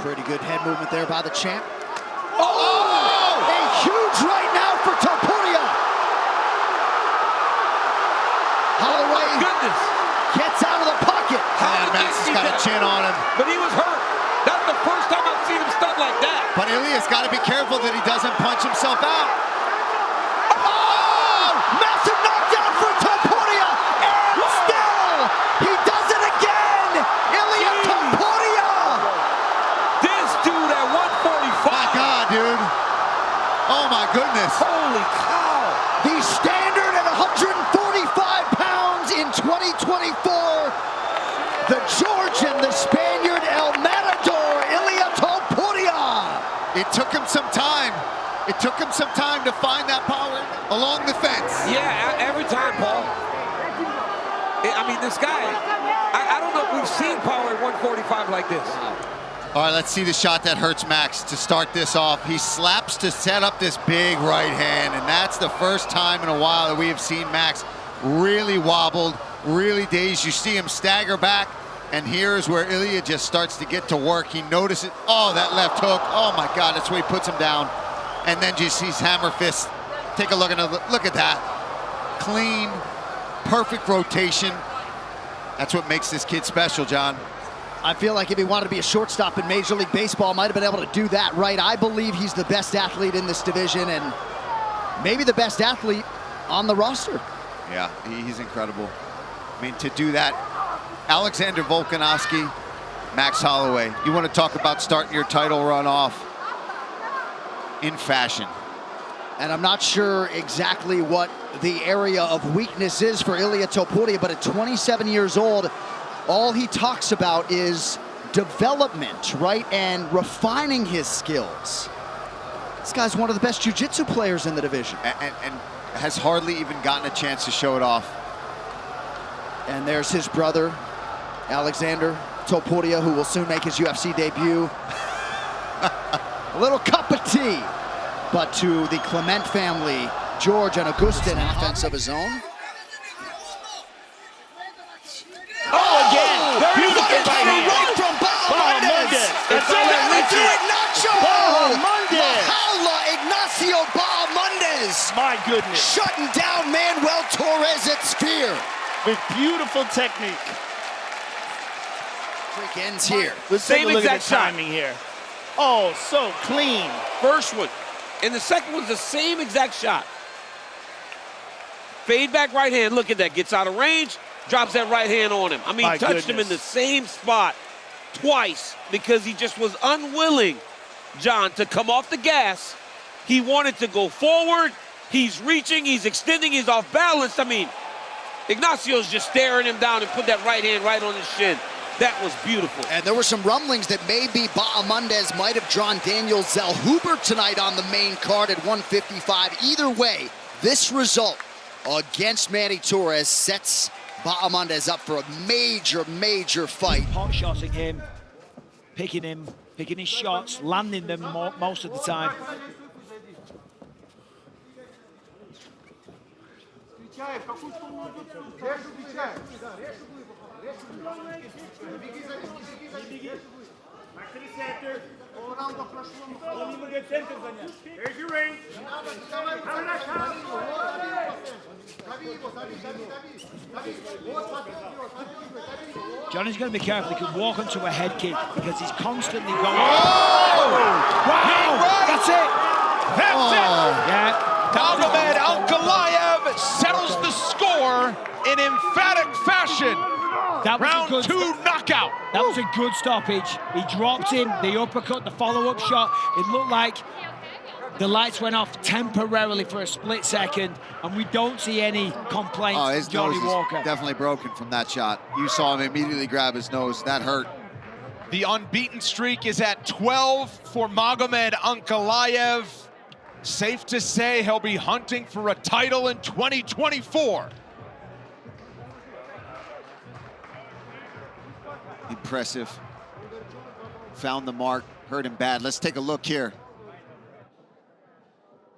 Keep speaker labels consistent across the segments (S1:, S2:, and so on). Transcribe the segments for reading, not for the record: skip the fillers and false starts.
S1: Pretty good head movement there by the champ.
S2: Oh!
S1: A huge right now for Topuria. Holloway gets out of the pocket.
S2: And Max has got a chin on him.
S3: But he was hurt. That's the first time I've seen him stunned like that.
S2: But Ilya's got to be careful that he doesn't punch himself out.
S1: Oh! Massive knockdown for Topuria. And still, he does it again. Ilia Topuria.
S3: This dude at 145.
S2: My God, dude. Oh, my goodness.
S3: Holy cow.
S1: The standard at 145 pounds in 2024. The Georgian, the Spaniard, El Matador, Ilia Topuria.
S2: It took him some time. It took him some time to find that power along the fence.
S3: Yeah, every time, Paul. I mean, this guy, I don't know if we've seen power at 145 like this.
S2: All right, let's see the shot that hurts Max to start this off. He slaps to set up this big right hand, and that's the first time in a while that we have seen Max really wobbled, really dazed. You see him stagger back, and here's where Ilia just starts to get to work. He notices, oh, that left hook. Oh my God, that's where he puts him down. And then just sees hammer fist. Take a look at that. Clean, perfect rotation. That's what makes this kid special, John.
S1: I feel like if he wanted to be a shortstop in Major League Baseball, might have been able to do that right. I believe he's the best athlete in this division and maybe the best athlete on the roster.
S2: Yeah, he's incredible. I mean, to do that, Alexander Volkanovski, Max Holloway. You want to talk about starting your title run off in fashion.
S1: And I'm not sure exactly what the area of weakness is for Ilia Topuria, but at 27 years old, all he talks about is development, right? And refining his skills. This guy's one of the best jiu-jitsu players in the division.
S2: And has hardly even gotten a chance to show it off.
S1: And there's his brother, Alexander Topuria, who will soon make his UFC debut. A little cup of tea. But to the Clement family, George and Augustin, offense of his own.
S3: Oh, again.
S1: Beautiful right from Bahamondes.
S3: It's all that reaching.
S1: Nacho
S4: Bahamondes.
S1: Mahala Ignacio Bahamondes.
S4: My goodness.
S1: Shutting down Manuel Torres at Sphere.
S4: With beautiful technique.
S1: Freak ends here.
S4: Let's take
S3: Same
S4: a look at
S3: exact
S4: the
S3: shot.
S4: timing here. Oh, so clean.
S3: First one. And the second one's the same exact shot. Fade back right hand. Look at that. Gets out of range. Drops that right hand on him. I mean,
S4: My
S3: touched him in the same spot twice because he just was unwilling, John, to come off the gas. He wanted to go forward. He's reaching. He's extending. He's off balance. I mean, Ignacio's just staring him down and put that right hand right on his shin. That was beautiful.
S1: And there were some rumblings that maybe Bahamondes might have drawn Daniel Zellhuber tonight on the main card at 155. Either way, this result against Manny Torres sets Bahamondes up for a major, major fight.
S5: Hot shotting him, picking his shots, landing them most of the time. Johnny's going to be careful. He could walk onto a head kick because he's constantly going.
S4: Oh!
S5: Wow!
S4: Right.
S5: That's it!
S4: That's it!
S5: Yeah.
S4: Magomed Ankalaev settles the score in emphatic fashion.
S5: That was
S4: Round
S5: a good
S4: 2 knockout.
S5: That was a good stoppage. He dropped him, the uppercut, the follow-up shot. It looked like the lights went off temporarily for a split second, and we don't see any complaints
S2: Oh,
S5: from
S2: his
S5: Johnny
S2: nose
S5: Walker.
S2: is definitely broken from that shot. You saw him immediately grab his nose. That hurt.
S4: The unbeaten streak is at 12 for Magomed Ankalaev. Safe to say he'll be hunting for a title in 2024.
S2: Impressive. Found the mark, hurt him bad. Let's take a look here.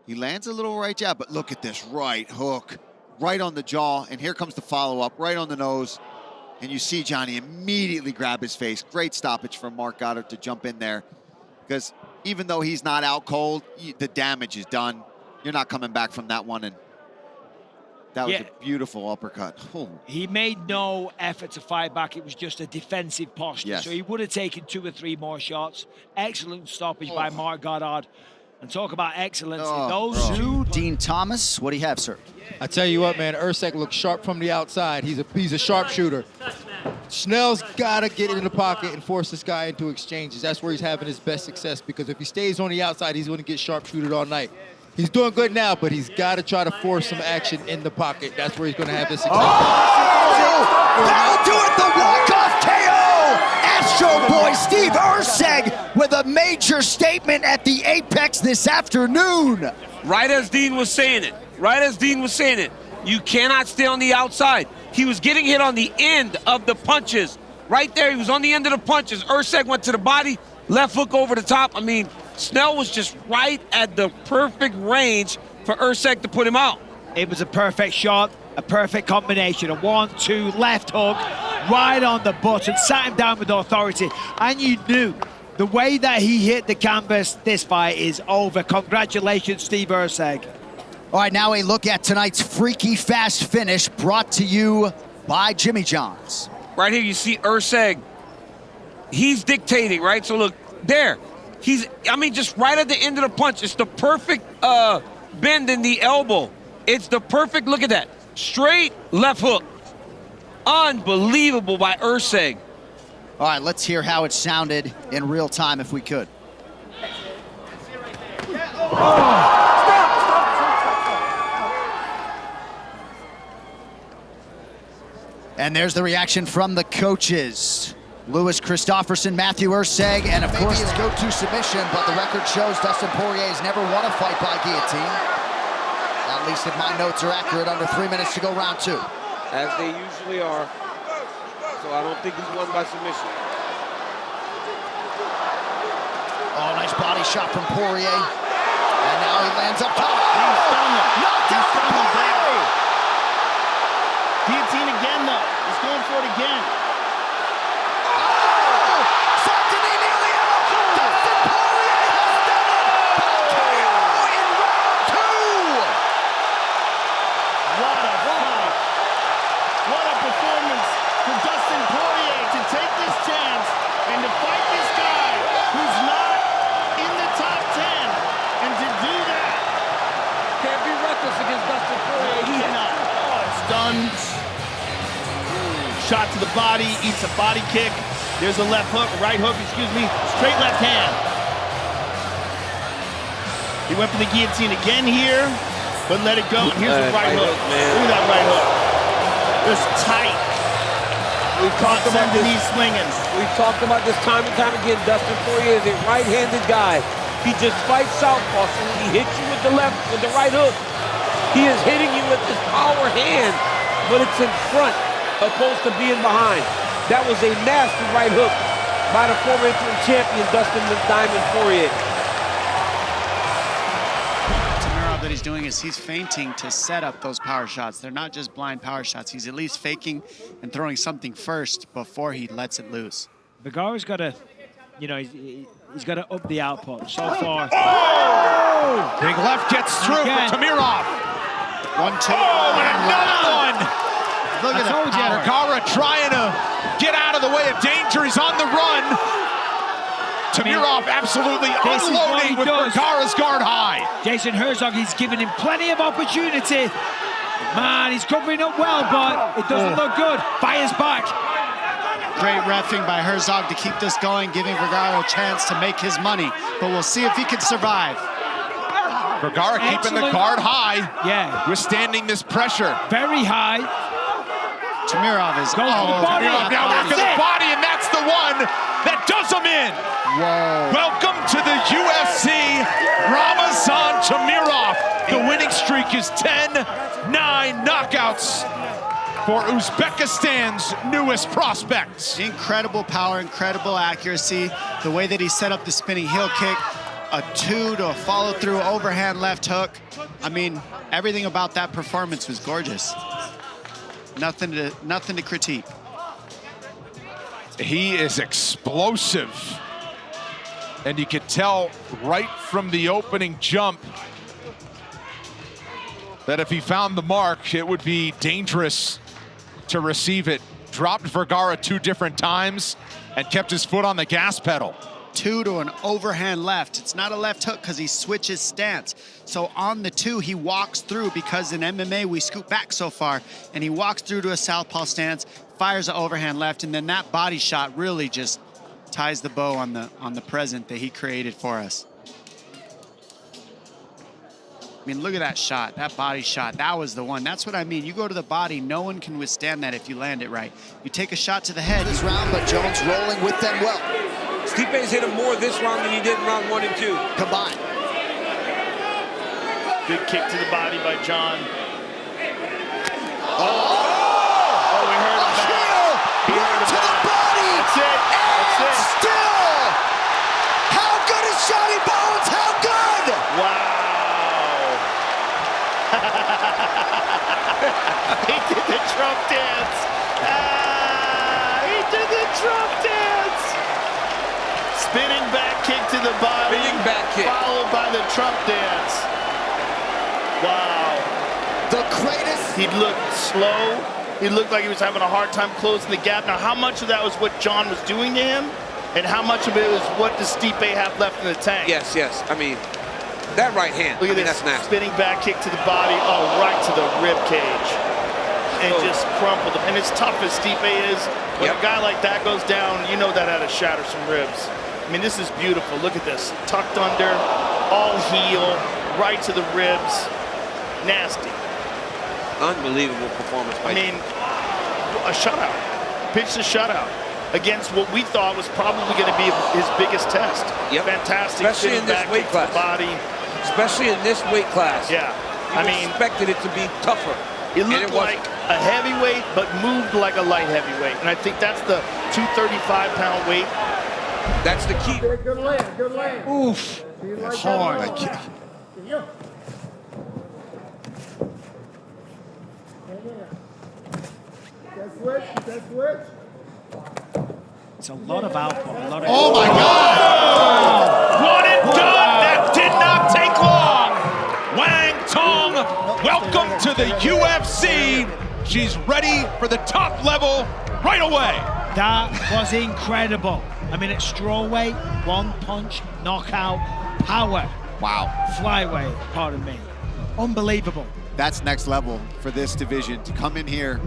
S2: He lands a little right jab, but look at this right hook. Right on the jaw, and here comes the follow-up, right on the nose. And you see Johnny immediately grab his face. Great stoppage from Marc Goddard to jump in there. Because even though he's not out cold, the damage is done. You're not coming back from that one. And that was a beautiful uppercut. Oh.
S5: He made no effort to fight back. It was just a defensive posture.
S2: Yes.
S5: So he would have taken 2 or 3 more shots. Excellent stoppage by Marc Goddard. And talk about excellence in those two.
S1: Dean Thomas, what do you have, sir?
S6: I tell you what, man, Erceg looks sharp from the outside. He's a sharpshooter. Schnell's got to get in the pocket and force this guy into exchanges. That's where he's having his best success, because if he stays on the outside, he's going to get sharpshooted all night. He's doing good now, but he's got to try to force some action in the pocket. That's where he's going to have his success.
S1: That'll do it, the walk-off KO! Astro Boy Steve Erceg with a major statement at the Apex this afternoon.
S3: Right as Dean was saying it. Right as Dean was saying it. You cannot stay on the outside. He was getting hit on the end of the punches. Right there, he was on the end of the punches. Erceg went to the body, left hook over the top. I mean, Schnell was just right at the perfect range for Erceg to put him out.
S5: It was a perfect shot, a perfect combination. A 1-2 left hook, right on the button, sat him down with authority. And you knew the way that he hit the canvas, this fight is over. Congratulations, Steve Erceg.
S1: All right, now a look at tonight's freaky fast finish brought to you by Jimmy John's.
S3: Right here, you see Erceg. He's dictating, right? So look, there. Just right at the end of the punch. It's the perfect bend in the elbow. It's the perfect, look at that. Straight left hook. Unbelievable by Erceg.
S1: All right, let's hear how it sounded in real time if we could. And there's the reaction from the coaches. Louis Christopherson, Matthew Erceg, and of course his go-to submission, but the record shows Dustin Poirier has never won a fight by guillotine. At least if my notes are accurate, under 3 minutes to go round 2.
S3: As they usually are. So I don't think he's won by submission.
S1: Oh, nice body shot from Poirier. And now he lands up top. Knocked out from Poirier!
S7: Guillotine again, though. He's going for it again. Shot to the body, eats a body kick. There's a left hook, right hook, excuse me, straight left hand. He went for the guillotine again here, but let it go. Here's the right hook. Look at that right hook. Just tight.
S3: We've talked about this.
S7: Knees swinging.
S3: We've talked about this time and time again. Dustin Poirier is a right-handed guy. He just fights southpaw, so when he hits you with the left, with the right hook, he is hitting you with his power hand, but it's in front, opposed to being behind. That was a nasty right hook by the former interim champion, Dustin the Diamond Poirier.
S8: Tamirov that he's doing is he's feinting to set up those power shots. They're not just blind power shots. He's at least faking and throwing something first before he lets it loose.
S5: Vergara's got to, he's got to up the output so far.
S4: Oh! Big left gets through for Tamirov.
S8: 1-2.
S4: Oh, and another one!
S8: Look at that.
S4: Vergara trying to get out of the way of danger. He's on the run. Tamirov absolutely unloading with Vergara's guard high.
S5: Jason Herzog, he's giving him plenty of opportunity. Man, he's covering up well, but it doesn't look good. Fires back.
S8: Great reffing by Herzog to keep this going, giving Vergara a chance to make his money. But we'll see if he can survive.
S4: Vergara keeping the guard high.
S5: Yeah.
S4: Withstanding this pressure.
S5: Very high.
S8: Tamirov is
S4: Tamirov now back to the body, and that's the one that does him in.
S8: Whoa.
S4: Welcome to the UFC, Ramazan Tamirov. The winning streak is 10-9 knockouts for Uzbekistan's newest prospects.
S8: Incredible power, incredible accuracy. The way that he set up the spinning heel kick, a 2 to a follow-through overhand left hook. I mean, everything about that performance was gorgeous. Nothing to critique.
S4: He is explosive. And you could tell right from the opening jump that if he found the mark, it would be dangerous to receive it. Dropped Vergara 2 different times and kept his foot on the gas pedal.
S8: 2 to an overhand left. It's not a left hook because he switches stance. So on the 2, he walks through, because in MMA we scoot back so far, and he walks through to a southpaw stance, fires an overhand left, and then that body shot really just ties the bow on the present that he created for us. I mean, look at that shot, that body shot. That was the one. That's what I mean. You go to the body, no one can withstand that if you land it right. You take a shot to the head.
S1: This round, but Jones rolling with them well.
S3: Stipe's hit him more this round than he did in round 1 and 2.
S1: Combined.
S7: Good kick to the body by John.
S1: Oh,
S7: we heard him back. He heard him
S1: to the
S7: back.
S1: body.
S7: That's it. That's
S1: And
S7: it.
S1: still, how good is Johnny Bones? How good?
S7: Wow. He did the Trump dance. He did the Trump dance. Spinning back kick to the body.
S3: Spinning back kick.
S7: Followed by the Trump dance. Wow.
S1: The greatest.
S7: He looked slow. He looked like he was having a hard time closing the gap. Now, how much of that was what John was doing to him? And how much of it was what does Stipe have left in the tank?
S3: Yes. I mean, that right hand.
S7: Look at this,
S3: That's nasty.
S7: spinning back kick to the body, right to the rib cage. And just crumpled him. And as tough as Stipe is, when a guy like that goes down, you know that had to shatter some ribs. I mean, this is beautiful. Look at this. Tucked under, all heel, right to the ribs. Nasty.
S3: Unbelievable performance by
S7: a shutout. Pitched a shutout against what we thought was probably going to be his biggest test. Fantastic.
S3: Especially in this weight class.
S7: Body.
S3: Especially in this weight class.
S7: Yeah.
S3: I mean, expected it to be tougher.
S7: It looked like a heavyweight, but moved like a light heavyweight. And I think that's the 235-pound weight.
S3: That's the key.
S9: Good land, good land.
S5: Oof. Hard.
S9: That's switch.
S5: It's a lot of output.
S2: Oh my God!
S4: One and done. That did not take long. Wang Tong, welcome to the UFC. She's ready for the top level right away.
S5: That was incredible. I mean, at strawweight, one punch, knockout, power.
S2: Wow.
S5: Flyweight, pardon me. Unbelievable.
S2: That's next level for this division, to come in here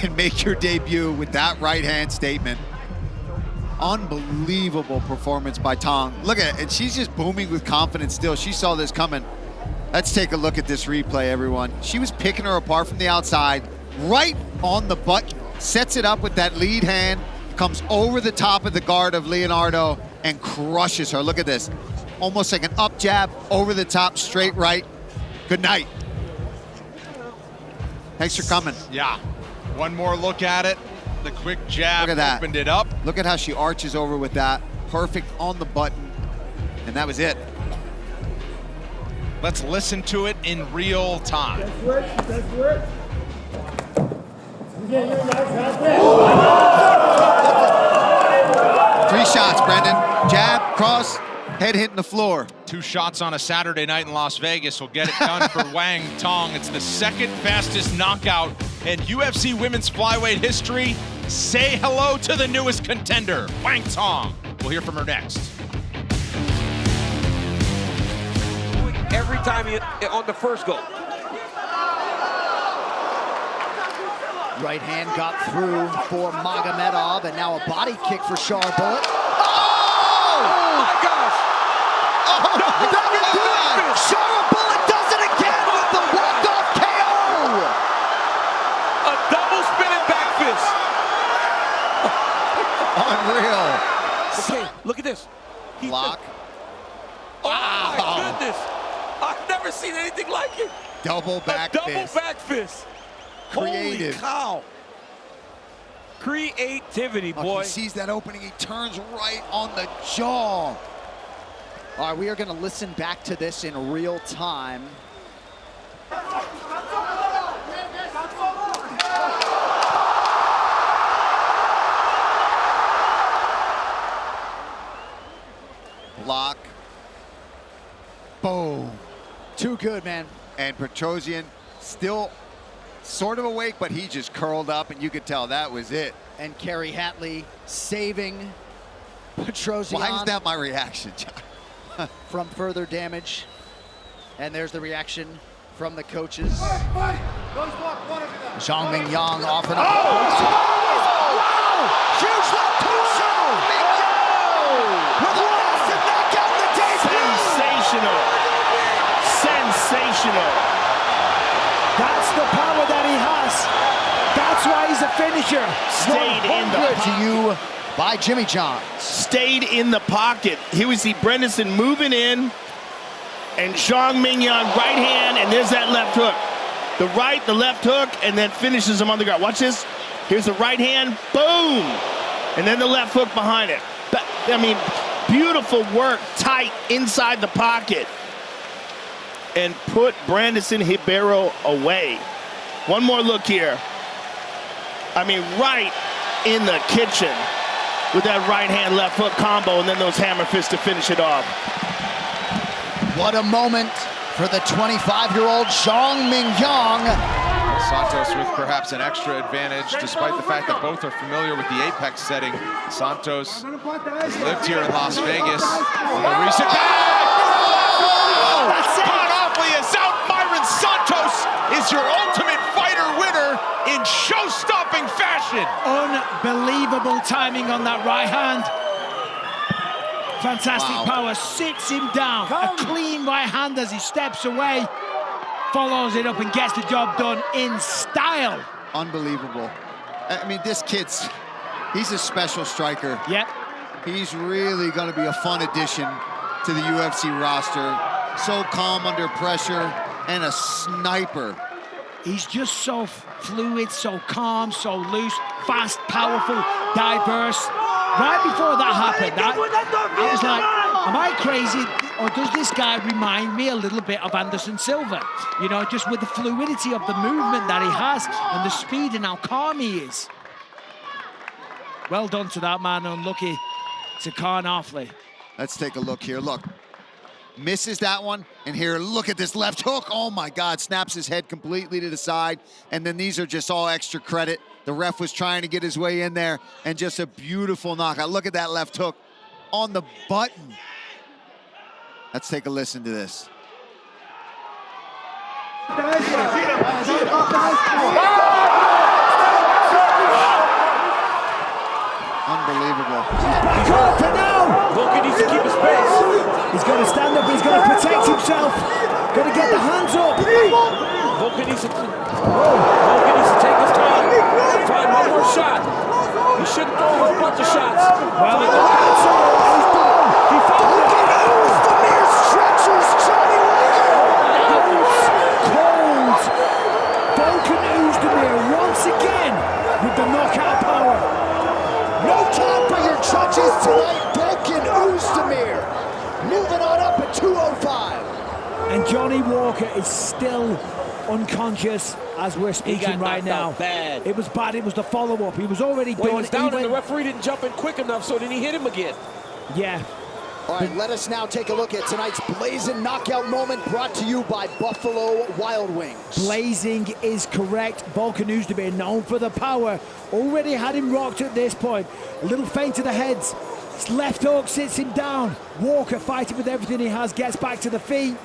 S2: and make your debut with that right hand statement. Unbelievable performance by Tong. Look at it, and she's just booming with confidence still. She saw this coming. Let's take a look at this replay, everyone. She was picking her apart from the outside, right on the butt, sets it up with that lead hand, comes over the top of the guard of Leonardo and crushes her. Look at this. Almost like an up jab, over the top, straight right. Good night. Thanks for coming.
S4: Yeah. One more look at it. The quick jab
S2: Look at that.
S4: opened it up.
S2: Look at how she arches over with that. Perfect on the button. And that was it.
S4: Let's listen to it in real time.
S9: Switch.
S2: Three shots, Brendan. Jab, cross, head hitting the floor.
S4: 2 shots on a Saturday night in Las Vegas will get it done for Wang Tong. It's the second fastest knockout in UFC women's flyweight history. Say hello to the newest contender, Wang Tong. We'll hear from her next.
S3: Every time on the first go.
S1: Right hand got through for Magomedov, and now a body kick for Char Bullet.
S3: Oh my gosh!
S1: That will do it! Char Bullet does it again with the walk-off KO!
S3: A double spinning back fist.
S2: Unreal.
S3: Okay, look at this.
S2: Block.
S3: Oh my goodness! I've never seen anything like it.
S2: Double back
S3: double
S2: fist.
S3: back fist.
S2: Creative.
S3: Holy cow! Creativity,
S2: Look,
S3: boy.
S2: he sees that opening, he turns right on the jaw.
S1: All right, we are going to listen back to this in real time.
S2: block. Boom.
S1: Too good, man.
S2: And Petrosian still sort of awake, but he just curled up, and you could tell that was it.
S1: And Kerry Hatley saving Petrosian.
S2: Why is that my reaction, John?
S1: From further damage. And there's the reaction from the coaches. Zhang Ming Yang off and on. Huge left hook. With a massive knockout in the debut.
S7: Sensational. Sensational.
S5: That's the power that he has. That's why he's a finisher.
S7: Stayed in the
S1: Good to you by Jimmy Johns.
S7: Stayed in the pocket. Here we see Bredesen moving in, and Zhang Mingyang right hand, and there's that left hook. The right, the left hook, and then finishes him on the ground. Watch this. Here's the right hand, boom, and then the left hook behind it. But, I mean, beautiful work, tight inside the pocket, and put Brandon Ribeiro away. One more look here. I mean, right in the kitchen with that right hand, left hook combo, and then those hammer fists to finish it off.
S1: What a moment for the 25-year-old Zhang Ming Yang.
S4: Santos with perhaps an extra advantage, despite the fact that both are familiar with the Apex setting. Santos has lived here in Las Vegas. In the recent Panoply is out. Myron Santos is your Ultimate Fighter winner in show-stopping fashion.
S5: Unbelievable timing on that right hand. Fantastic power, sits him down. A clean right hand as he steps away. Follows it up and gets the job done in style.
S2: Unbelievable. I mean, this kid's, he's a special striker.
S5: Yep.
S2: He's really going to be a fun addition to the UFC roster. So calm under pressure and a sniper.
S5: He's just so fluid, so calm, so loose, fast, powerful, diverse. Right before that happened, I was like, am I crazy? Or does this guy remind me a little bit of Anderson Silva? You know, just with the fluidity of the movement that he has and the speed and how calm he is. Well done to that man, unlucky to Khan Offley.
S2: Let's take a look here. Look, misses that one. And here, look at this left hook. Oh my God, snaps his head completely to the side. And then these are just all extra credit. The ref was trying to get his way in there, and just a beautiful knockout. Look at that left hook on the button. Let's take a listen to this.
S5: Back
S2: Unbelievable.
S5: up for now.
S3: Volkan needs to keep his pace.
S5: He's got to stand up, he's got to protect himself. Got to get the hands up.
S3: Volkan needs to take his time. Find one more shot. He shouldn't throw a whole bunch of shots.
S5: Well, he's done. He found it.
S1: Ozdemir stretches Johnny
S5: Cold. Volkan Ozdemir once again with the knockout power.
S1: No time for your judges tonight. Volkan Ozdemir moving on up at 205.
S5: And Johnny Walker is still unconscious as we're speaking right now.
S3: Bad.
S5: It was bad. It was the follow-up. He was already done.
S3: He was down and the referee didn't jump in quick enough, so then he hit him again.
S5: Yeah.
S1: All right, let us now take a look at tonight's blazing knockout moment brought to you by Buffalo Wild Wings.
S5: Blazing is correct. Volkan Ozdemir, known for the power, already had him rocked at this point. A little feint to the heads. His left hook sits him down. Walker fighting with everything he has, gets back to the feet.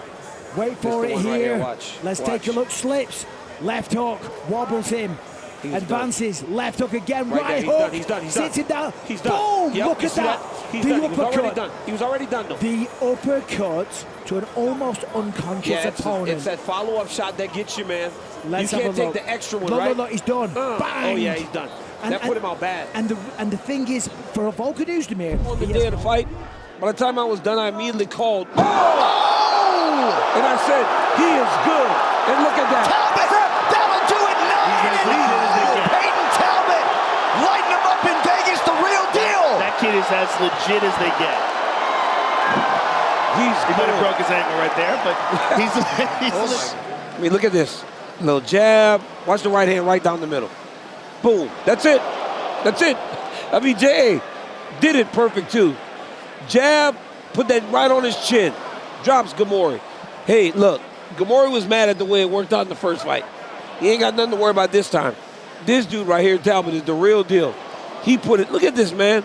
S5: Wait for it here. Let's take a look. Slips. Left hook. Wobbles him. Advances. Left hook again. Right hook.
S3: He's done.
S5: Sits him down.
S3: He's done.
S5: Boom!
S3: Yep,
S5: Look at that.
S3: He's
S5: The
S3: done.
S5: uppercut.
S3: He was already done, though.
S5: The uppercut to an almost unconscious opponent.
S3: It's that follow-up shot that gets you, man.
S5: Let's
S3: you
S5: have
S3: can't
S5: a
S3: take
S5: look.
S3: the extra one,
S5: Look,
S3: right?
S5: look, he's done. Bang!
S3: Oh, yeah, he's done. That put him out bad.
S5: And the thing is, for a Volkan Ozdemir,
S3: On the day of the fight, by the time I was done, I immediately called. And I said, he is good. And look at that.
S1: Talbot, that'll do it. Peyton Talbot, lighting him up in Vegas, the real deal.
S7: That kid is as legit as they get. He might have broke his ankle right there, but he's
S3: I mean, look at this. Little jab. Watch the right hand right down the middle. Boom. That's it. That's it. I mean, J.A. did it perfect, too. Jab, Put that right on his chin. Drops Gamori. Hey, look, Gamori was mad at the way it worked out in the first fight. He ain't got nothing to worry about this time. This dude right here, Talbot, is the real deal. He put it, look at this, man.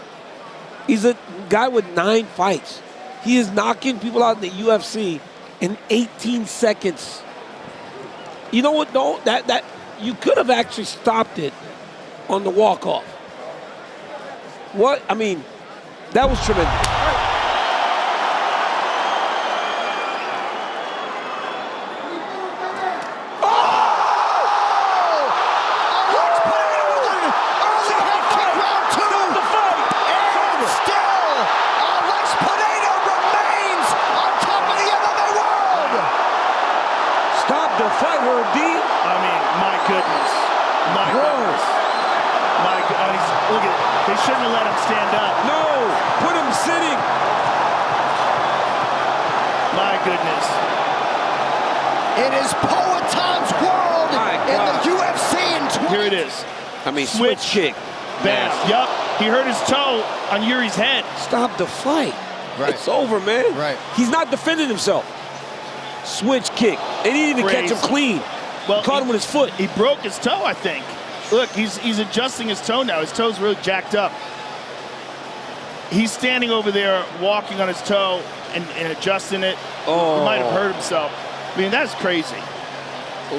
S3: He's a guy with 9 fights. He is knocking people out in the UFC in 18 seconds. You know what, though? That you could have actually stopped it on the walk-off. What? I mean, that was tremendous.
S7: They shouldn't have let him stand up.
S3: No, put him sitting.
S7: My goodness.
S1: It is Poatan's world in the UFC in 20.
S7: Here it is.
S3: I mean, switch kick.
S7: Bam. Yup. He hurt his toe on Yuri's head.
S3: Stop the fight.
S2: Right.
S3: It's over, man.
S2: Right.
S3: He's not defending himself. Switch kick. And he didn't even catch him clean.
S7: Well,
S3: caught him with his foot.
S7: He broke his toe, I think. Look, he's adjusting his toe now. His toe's really jacked up. He's standing over there walking on his toe and adjusting it.
S3: Oh.
S7: He might have hurt himself. I mean, that's crazy.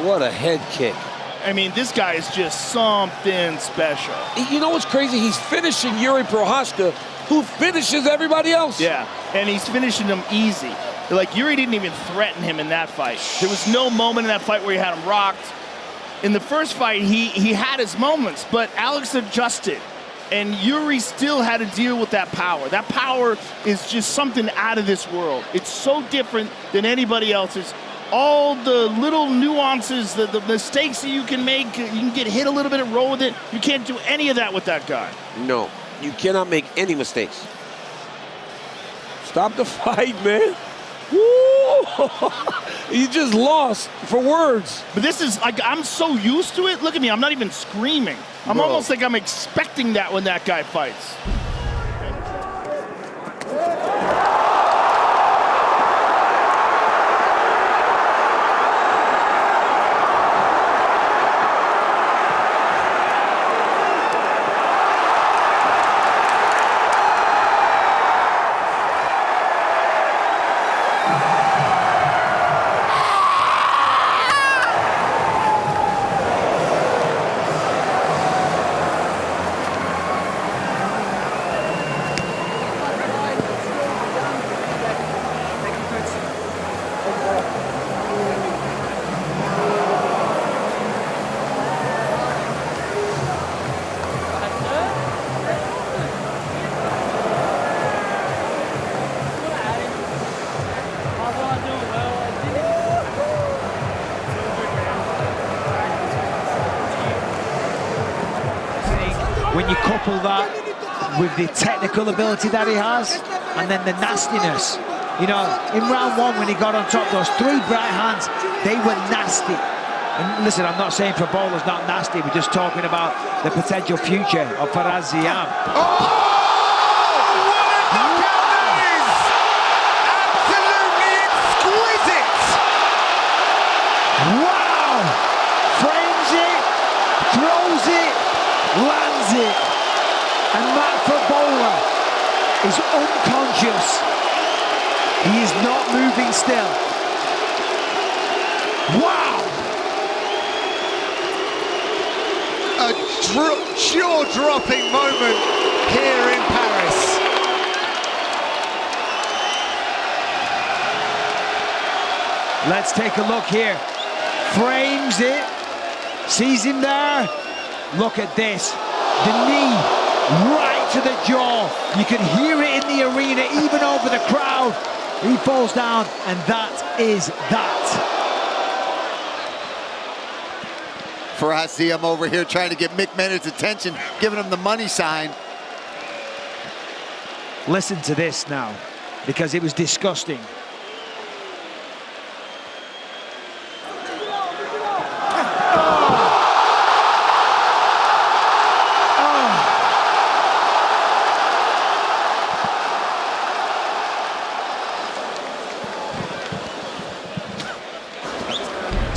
S3: What a head kick.
S7: I mean, this guy is just something special.
S3: You know what's crazy? He's finishing Yuri Prochazka, who finishes everybody else.
S7: Yeah, and he's finishing them easy. Like, Yuri didn't even threaten him in that fight. There was no moment in that fight where he had him rocked. In the first fight, he had his moments, but Alex adjusted. And Yuri still had to deal with that power. That power is just something out of this world. It's so different than anybody else's. All the little nuances, the mistakes that you can make, you can get hit a little bit and roll with it. You can't do any of that with that guy.
S3: No, you cannot make any mistakes. Stop the fight, man. Woo! You just lost for words.
S7: But this is, like, I'm so used to it. Look at me, I'm not even screaming. I'm almost like I'm expecting that when that guy fights.
S5: When you couple that with the technical ability that he has, and then the nastiness. You know, in round 1 when he got on top, those 3 bright hands, they were nasty. And listen, I'm not saying Fabola's not nasty, we're just talking about the potential future of Faraz Ziam. Wow! Frames it, throws it, lands it. And Matt Fabola is unconscious. He is not moving still. Wow!
S2: A jaw-dropping moment here in Paris.
S5: Let's take a look here. Frames it, sees him there. Look at this. The knee right to the jaw. You can hear it in the arena, even over the crowd. He falls down, and that is that.
S2: Faraz Ziam over here trying to get Mick Menard's attention, giving him the money sign.
S5: Listen to this now, because it was disgusting.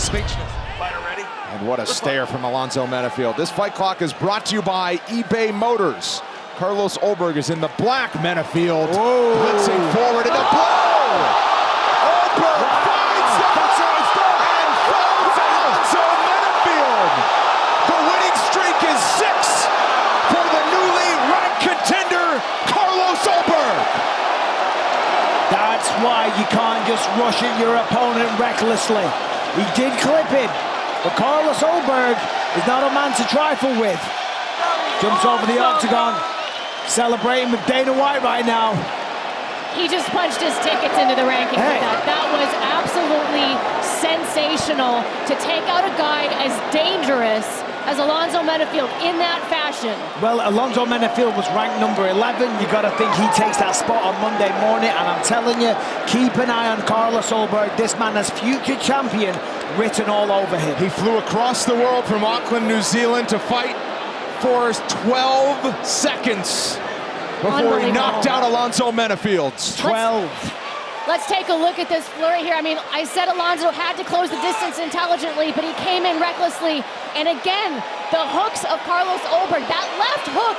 S4: speechless.
S3: Fighter ready?
S10: And what a stare from Alonzo Menifield. This fight clock is brought to you by eBay Motors. Carlos Ulberg is in the black. Menifield blitzing forward in the blow. Ulberg finds the blow and throws Alonzo Menifield. The winning streak is 6 for the newly ranked contender, Carlos Ulberg.
S5: That's why you can't just rush at your opponent recklessly. He did clip him, but Carlos Ulberg is not a man to trifle with. Jumps over the octagon, celebrating with Dana White right now.
S11: He just punched his tickets into the rankings with that. That was absolutely sensational to take out a guy as dangerous as Alonzo Menifield in that fashion.
S5: Well, Alonzo Menifield was ranked number 11. You got to think he takes that spot on Monday morning. And I'm telling you, keep an eye on Carlos Ulberg. This man has future champion written all over him.
S10: He flew across the world from Auckland, New Zealand to fight for 12 seconds before he knocked out Alonzo Menifield.
S5: 12.
S11: Let's take a look at this flurry here. I mean, I said Alonzo had to close the distance intelligently, but he came in recklessly. And again, the hooks of Carlos Ulberg, that left hook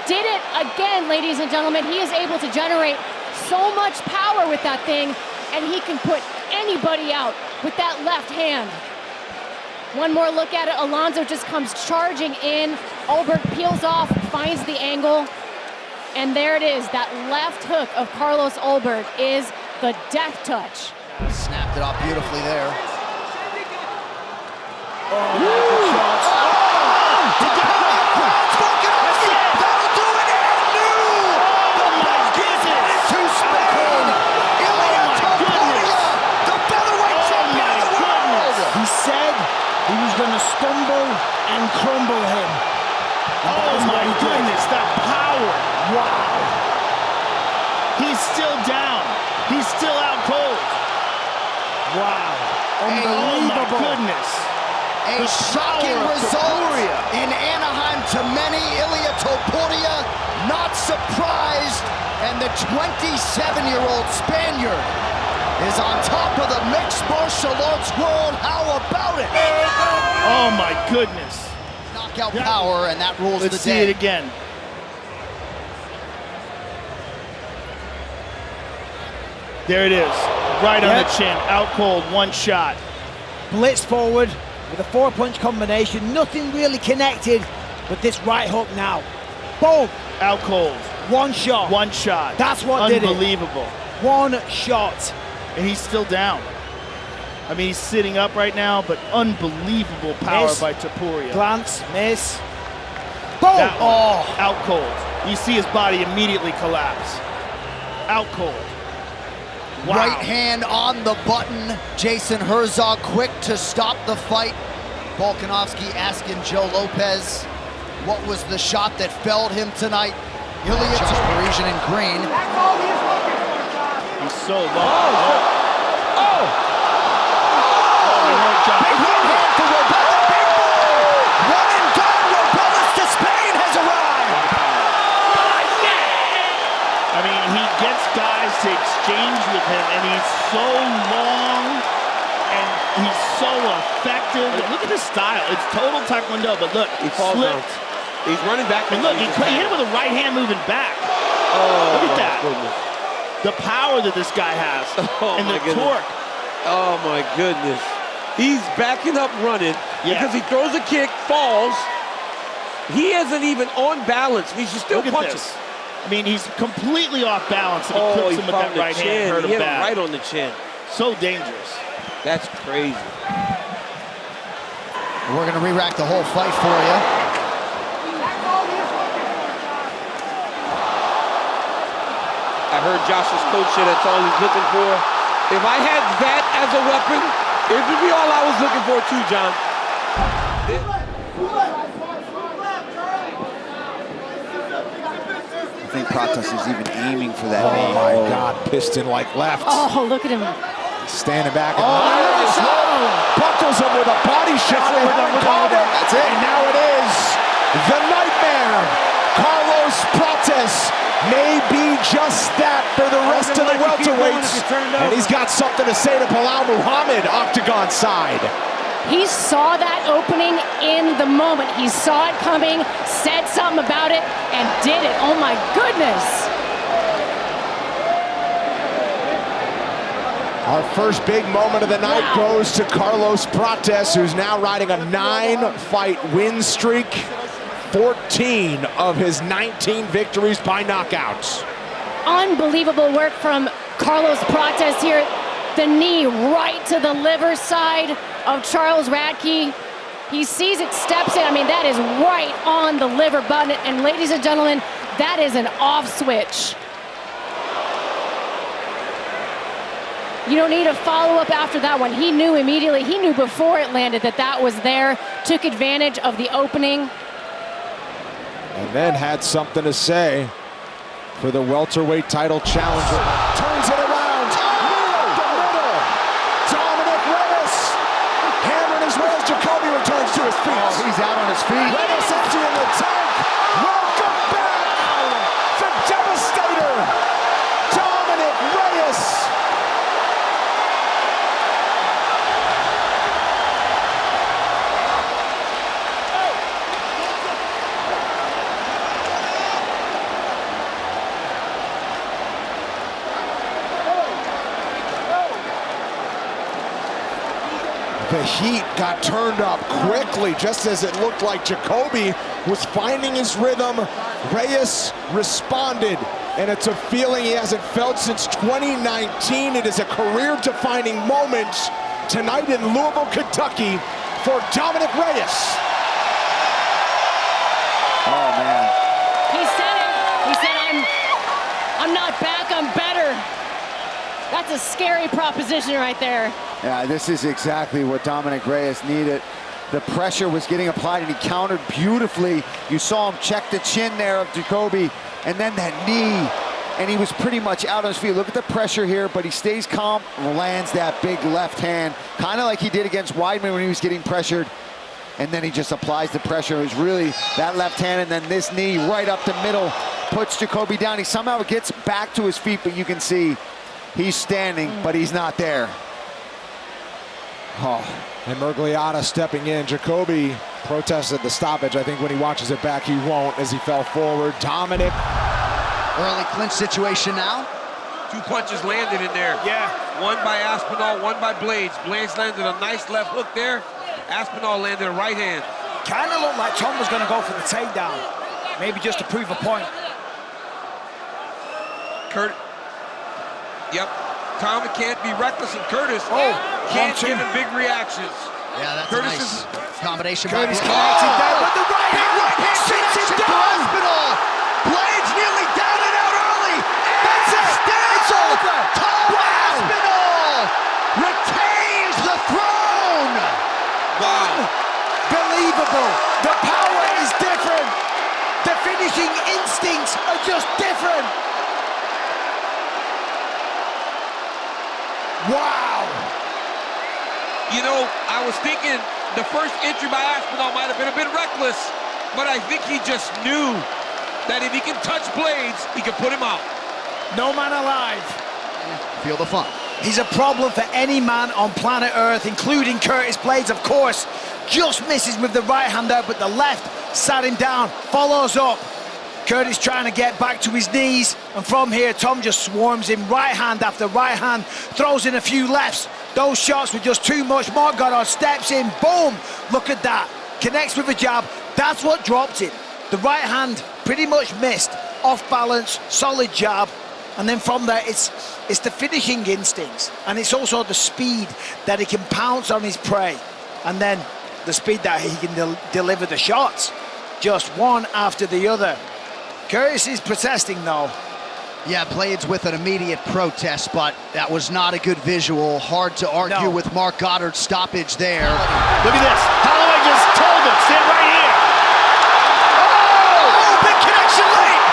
S11: did it again, ladies and gentlemen. He is able to generate so much power with that thing, and he can put anybody out with that left hand. One more look at it. Alonzo just comes charging in. Ulberg peels off, finds the angle, and there it is. That left hook of Carlos Ulberg is the death touch.
S1: Snapped it off beautifully there.
S5: He said he was going to stumble and crumble him.
S7: Oh my goodness, that power.
S5: Wow.
S7: He's still down. He's still out cold.
S5: Wow.
S7: Oh my
S5: Unbelievable.
S7: goodness.
S1: A shocking result in Anaheim to many. Ilia Topuria not surprised, and the 27-year-old Spaniard is on top of the mixed martial arts world. How about it?
S7: Oh my goodness.
S1: Knockout power, and that rules
S7: Let's
S1: the
S7: see
S1: day.
S7: it again. There it is, right on the chin, out cold, one shot.
S5: Blitz forward with a 4-punch combination. Nothing really connected, but this right hook now. Boom.
S7: Out cold.
S5: One shot.
S7: One shot.
S5: That's what did it.
S7: Unbelievable.
S5: One shot.
S7: And he's still down. I mean, he's sitting up right now, but unbelievable power
S5: Miss.
S7: by Topuria.
S5: Glance, miss. Boom.
S7: That one, out cold. You see his body immediately collapse. Out cold. Wow.
S1: Right hand on the button. Jason Herzog quick to stop the fight. Volkanovski asking Joe Lopez what was the shot that felled him tonight. Ilia Parisian in green.
S7: He's so long.
S1: Big right hand for Robella. Big boy. One and done. Robellas to Spain has arrived.
S7: I mean, he gets guys to exchange with him, and he's so long, and he's so effective. Look at his style. It's total Taekwondo, but look,
S3: He falls down.
S7: flipped.
S3: He's running back.
S7: And look, he hit him with a right hand moving back.
S3: Oh,
S7: Look at that.
S3: goodness.
S7: The power that this guy has,
S3: Oh,
S7: and the
S3: my goodness.
S7: torque.
S3: Oh, my goodness. He's backing up running because he throws a kick, falls. He isn't even on balance. He's just still
S7: Look at
S3: punching.
S7: this. I mean, he's completely off balance, and he clips him with that
S3: found the
S7: right hand,
S3: chin.
S7: hurt
S3: He
S7: him
S3: hit him
S7: bad.
S3: right on the chin.
S7: So dangerous.
S3: That's crazy.
S1: We're going to re-rack the whole fight for you.
S3: I heard Josh's coach say that's all he's looking for. If I had that as a weapon, it would be all I was looking for too, John.
S12: I think Pratas is even aiming for that knee.
S10: Oh my God, piston-like left.
S11: Oh, look at him.
S10: Standing back. Buckles him with a body shot. They haven't called it.
S1: That's it.
S10: And now it is the nightmare. Carlos Pratas may be just that for the rest of the welterweights. And he's got something to say to Bilal Muhammad, octagon side.
S11: He saw that opening in the moment. He saw it coming, said something about it, and did it. Oh my goodness.
S10: Our first big moment of the night goes to Carlos Prates, who's now riding a 9-fight win streak. 14 of his 19 victories by knockouts.
S11: Unbelievable work from Carlos Prates here. The knee right to the liver side of Charles Radke. He sees it, steps in. I mean, that is right on the liver button. And ladies and gentlemen, that is an off switch. You don't need a follow-up after that one. He knew immediately, he knew before it landed that that was there, took advantage of the opening.
S10: And then had something to say for the welterweight title challenger. Turns it around, middle the middle. Dominic Reyes hammering his way as Jacoby returns to his feet.
S2: Oh, he's out on his feet.
S10: Reyes emptying the tank. Welcome back, the Devastator, Dominic Reyes. The heat got turned up quickly, just as it looked like Jacoby was finding his rhythm. Reyes responded, and it's a feeling he hasn't felt since 2019. It is a career-defining moment tonight in Louisville, Kentucky for Dominic Reyes.
S2: Oh, man.
S11: He said it. He said, I'm not back, I'm better. That's a scary proposition right there.
S2: Yeah, this is exactly what Dominic Reyes needed. The pressure was getting applied, and he countered beautifully. You saw him check the chin there of Jacoby, and then that knee, and he was pretty much out on his feet. Look at the pressure here, but he stays calm, lands that big left hand, kind of like he did against Weidman when he was getting pressured, and then he just applies the pressure. It was really that left hand, and then this knee right up the middle puts Jacoby down. He somehow gets back to his feet, but you can see he's standing, but he's not there.
S10: Oh, and Murgliata stepping in. Jacoby protested the stoppage. I think when he watches it back, he won't, as he fell forward. Dominic.
S1: Early clinch situation now.
S3: 2 punches landed in there.
S5: Yeah.
S3: One by Aspinall, one by Blades. Blades landed a nice left hook there. Aspinall landed a right hand.
S5: Kind of looked like Tom was going to go for the takedown. Maybe just to prove a point.
S3: Yep. Tom can't be reckless, and Curtis can't give him big reactions.
S1: Yeah, that's
S3: Curtis
S1: a nice combination.
S5: Curtis
S1: by
S5: connected there with the right hand.
S1: Sits him down. Blades nearly down and out early. That's it. It's over. Tom Aspinall retains the throne.
S3: Wow.
S5: Unbelievable. The power is different. The finishing instincts are just different. Wow.
S3: You know, I was thinking the first entry by Aspinall might have been a bit reckless, but I think he just knew that if he can touch Blades, he can put him out.
S5: No man alive.
S1: Feel the fun.
S5: He's a problem for any man on planet Earth, including Curtis Blades, of course. Just misses with the right hand there, but the left sat him down, follows up. Curtis trying to get back to his knees, and from here, Tom just swarms him right hand after right hand, throws in a few lefts. Those shots were just too much. Mark Goddard steps in, boom! Look at that. Connects with a jab. That's what dropped it. The right hand pretty much missed. Off balance, solid jab. And then from there, it's the finishing instincts, and it's also the speed that he can pounce on his prey, and then the speed that he can deliver the shots, just one after the other. Curtis is protesting though.
S1: Yeah, Blades with an immediate protest, but that was not a good visual. Hard to argue with Mark Goddard's stoppage there.
S7: Look at this. Holloway just told him, stand right here.
S5: Oh, big connection late.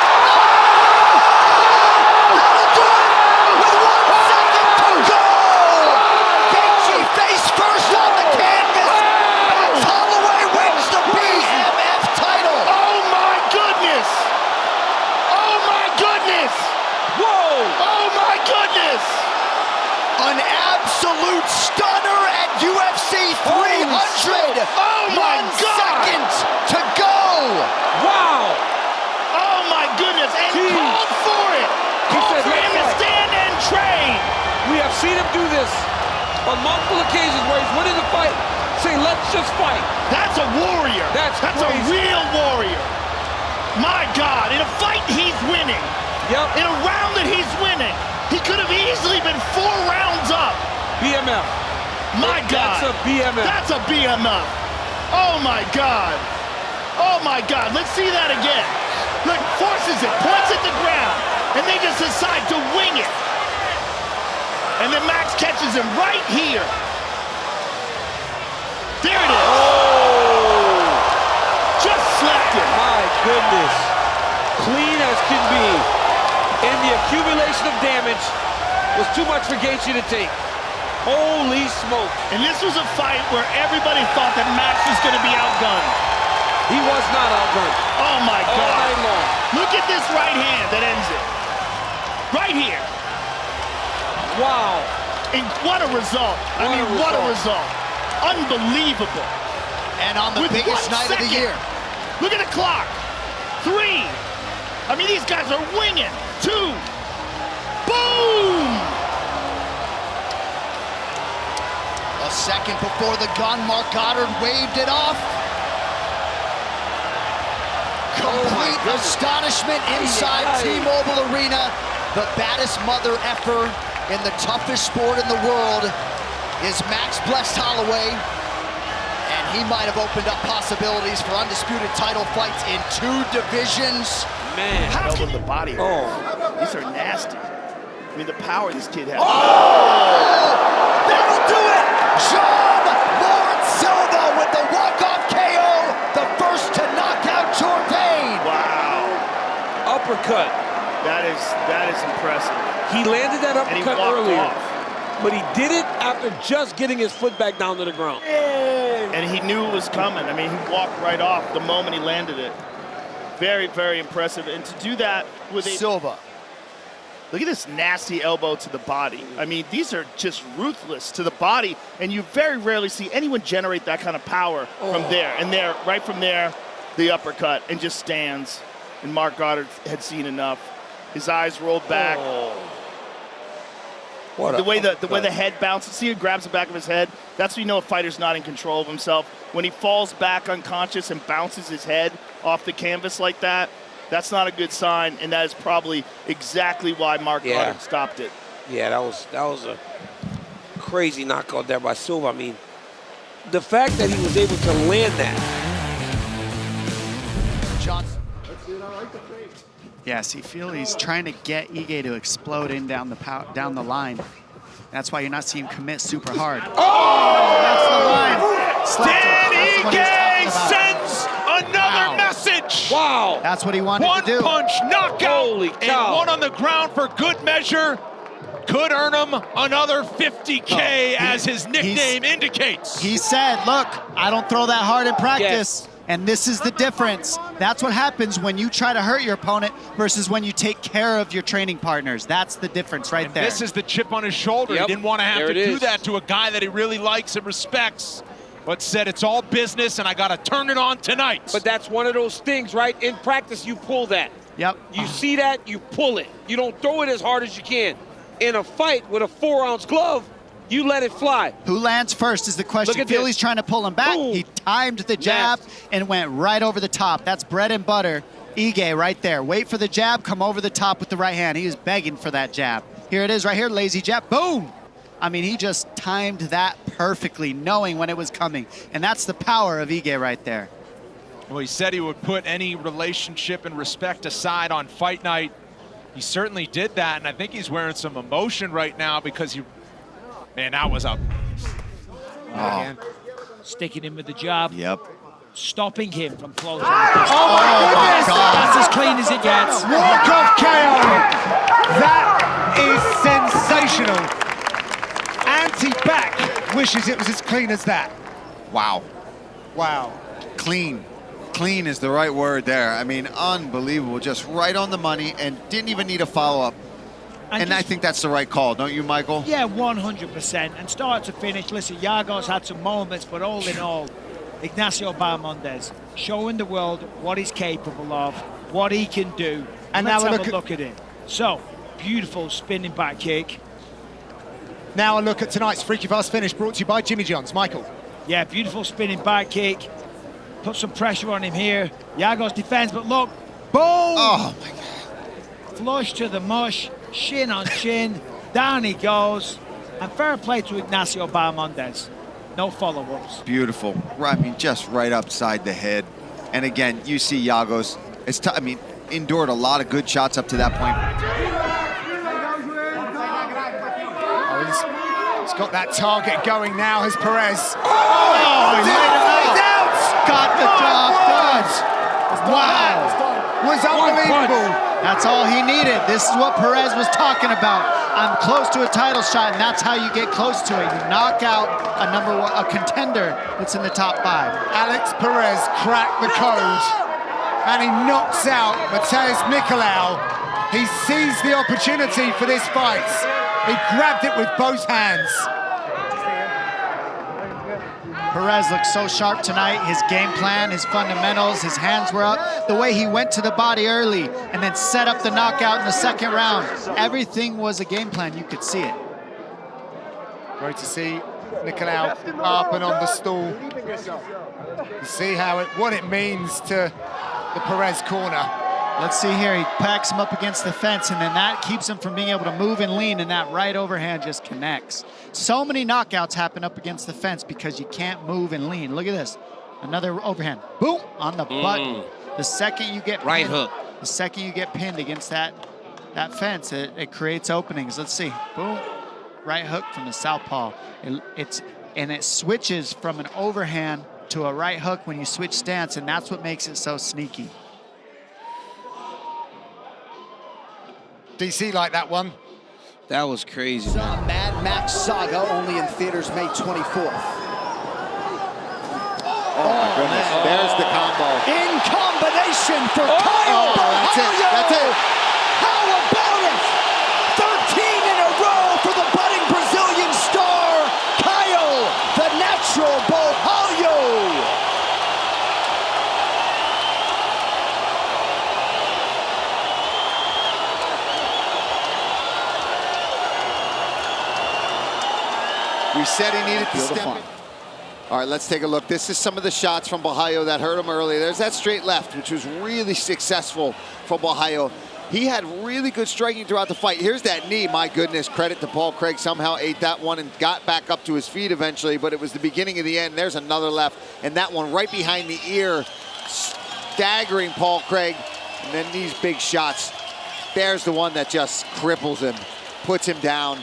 S1: That'll do it with 1 second to go. Gaethje face first on the canvas. Max Holloway wins the BMF title.
S7: Oh my goodness. Oh my goodness.
S3: Whoa!
S7: Oh my goodness.
S1: An absolute stunner at UFC 300.
S7: Oh my
S1: 1
S7: God.
S1: second to go.
S3: Wow!
S7: Oh my goodness, and he called for it. Called for him to stand and train.
S3: We have seen him do this on multiple occasions where he's winning the fight. Say, let's just fight.
S7: That's a warrior.
S3: That's
S7: a
S3: crazy.
S7: real warrior. My God, in a fight he's winning.
S3: Yep.
S7: In a round that he's winning, he could have easily been 4 rounds up.
S3: BMF.
S7: My God.
S3: That's a BMF.
S7: That's a BMF. Oh my God. Oh my God. Let's see that again. Look, forces it, points at the ground, and they just decide to wing it. And then Max catches him right here. There it is.
S3: Oh!
S7: Just slapped him.
S3: My goodness. Clean as can be. And the accumulation of damage was too much for Gaethje to take. Holy smoke.
S7: And this was a fight where everybody thought that Max was going to be outgunned.
S3: He was not outgunned.
S7: Oh my
S3: All
S7: God.
S3: night long.
S7: Look at this right hand that ends it. Right here.
S3: Wow.
S7: And what a result. What a result. Unbelievable.
S1: And on the
S7: With
S1: biggest
S7: 1
S1: night of the
S7: second.
S1: year.
S7: Look at the clock. 3. I mean, these guys are winging. 2. Boom!
S1: A second before the gun, Mark Goddard waved it off. Complete astonishment inside T-Mobile Arena. The baddest mother effer in the toughest sport in the world is Max Blessed Holloway. And he might have opened up possibilities for undisputed title fights in 2 divisions.
S3: Man.
S7: Elbow to the body.
S3: Oh.
S7: These are nasty. I mean, the power this kid has.
S1: That'll do it! John Lawrence Silva with the walk-off KO, the first to knock out Jordan.
S7: Wow.
S3: Uppercut.
S7: That is impressive.
S3: He landed that
S7: And he
S3: uppercut
S7: walked
S3: earlier.
S7: off.
S3: But he did it after just getting his foot back down to the ground.
S7: And he knew it was coming. I mean, he walked right off the moment he landed it. Very, very impressive. And to do that with a...
S1: Silva.
S7: Look at this nasty elbow to the body. I mean, these are just ruthless to the body, and you very rarely see anyone generate that kind of power from there. And there, right from there, the uppercut, and just stands. And Mark Goddard had seen enough. His eyes rolled back. The way the head bounces, see, he grabs the back of his head. That's when you know a fighter's not in control of himself. When he falls back unconscious and bounces his head off the canvas like that, that's not a good sign, and that is probably exactly why Mark Goddard stopped it.
S3: Yeah, that was a crazy knockout there by Silva. I mean, the fact that he was able to land that.
S1: Johnson.
S8: Yeah, see, he's trying to get Ige to explode in down the line. That's why you're not seeing him commit super hard.
S7: Oh!
S8: That's the line.
S4: Dan Ige
S8: That's
S4: sends another message.
S3: Wow.
S8: That's what he wanted
S4: One
S8: to do.
S4: punch knockout.
S3: Holy cow.
S4: And one on the ground for good measure. Could earn him another $50K as his nickname indicates.
S8: He said, look, I don't throw that hard in practice.
S3: Yes.
S8: And this is the difference. That's what happens when you try to hurt your opponent versus when you take care of your training partners. That's the difference right there.
S4: This is the chip on his shoulder.
S3: Yep.
S4: He didn't want to have
S3: There
S4: to
S3: it
S4: do
S3: is.
S4: that to a guy that he really likes and respects, but said it's all business and I got to turn it on tonight.
S3: But that's one of those things, right? In practice, you pull that.
S8: Yep.
S3: You see that, you pull it. You don't throw it as hard as you can. In a fight with a 4-ounce glove, you let it fly.
S8: Who lands first is the question.
S3: Look at
S8: Feely's
S3: this.
S8: trying to pull him back.
S3: Boom.
S8: He timed the jab and went right over the top. That's bread and butter. Ige right there. Wait for the jab, come over the top with the right hand. He was begging for that jab. Here it is right here, lazy jab. Boom! I mean, he just timed that perfectly, knowing when it was coming. And that's the power of Ige right there.
S4: Well, he said he would put any relationship and respect aside on fight night. He certainly did that, and I think he's wearing some emotion right now because man, that was a...
S5: Again, sticking him with the jab.
S1: Yep.
S5: Stopping him from closing.
S9: Oh my goodness!
S5: That's as clean as it gets.
S9: Walk-off KO. That is sensational. Anti-back wishes it was as clean as that.
S2: Wow.
S9: Wow.
S2: Clean. Clean is the right word there. I mean, unbelievable. Just right on the money and didn't even need a follow-up. And I think that's the right call, don't you, Michael?
S5: Yeah, 100%. And start to finish, listen, Giagos had some moments, but all in all, Ignacio Bahamondes showing the world what he's capable of, what he can do.
S9: And
S5: let's
S9: now
S5: have a look at it. So, beautiful spinning back kick.
S9: Now a look at tonight's Freaky Fast finish brought to you by Jimmy John's. Michael.
S5: Yeah, beautiful spinning back kick. Put some pressure on him here. Giagos defends, but look, boom!
S2: Oh, my God.
S5: Flush to the mush, shin on shin, down he goes. And fair play to Ignacio Bahamondes. No follow-ups.
S2: Beautiful. I mean, just right upside the head. And again, you see Giagos, endured a lot of good shots up to that point.
S9: Oh, he's got that target going now, has Perez.
S1: He's out! Got the job done. Wow.
S9: Was unbelievable.
S8: That's all he needed. This is what Perez was talking about. I'm close to a title shot, and that's how you get close to it. You knock out a contender that's in the top 5.
S9: Alex Perez cracked the code, and he knocks out Matheus Nicolau. He seized the opportunity for this fight. He grabbed it with both hands.
S8: Perez looked so sharp tonight. His game plan, his fundamentals, his hands were up. The way he went to the body early and then set up the knockout in the second round. Everything was a game plan. You could see it.
S9: Great to see Nicolau up and on the stool. You see what it means to the Perez corner.
S8: Let's see here. He packs him up against the fence, and then that keeps him from being able to move and lean, and that right overhand just connects. So many knockouts happen up against the fence because you can't move and lean. Look at this. Another overhand. Boom! On the butt. The second you get
S3: right
S8: pinned,
S3: hook.
S8: The second you get pinned against that fence, it creates openings. Let's see. Boom. Right hook from the southpaw. It switches from an overhand to a right hook when you switch stance, and that's what makes it so sneaky.
S9: DC like that one.
S3: That was crazy.
S1: Mad Max Saga, only in theaters May 24th.
S2: Oh, my goodness. There's the combo.
S1: In combination for Kyle
S2: that's it. That's it.
S1: How about it? 13 in a row for the budding Brazilian star, Kyle, the natural Borralho.
S2: We said he needed to step in. All right, let's take a look. This is some of the shots from Borralho that hurt him earlier. There's that straight left, which was really successful for Borralho. He had really good striking throughout the fight. Here's that knee. My goodness, credit to Paul Craig. Somehow ate that one and got back up to his feet eventually, but it was the beginning of the end. There's another left, and that one right behind the ear, staggering Paul Craig. And then these big shots. There's the one that just cripples him, puts him down.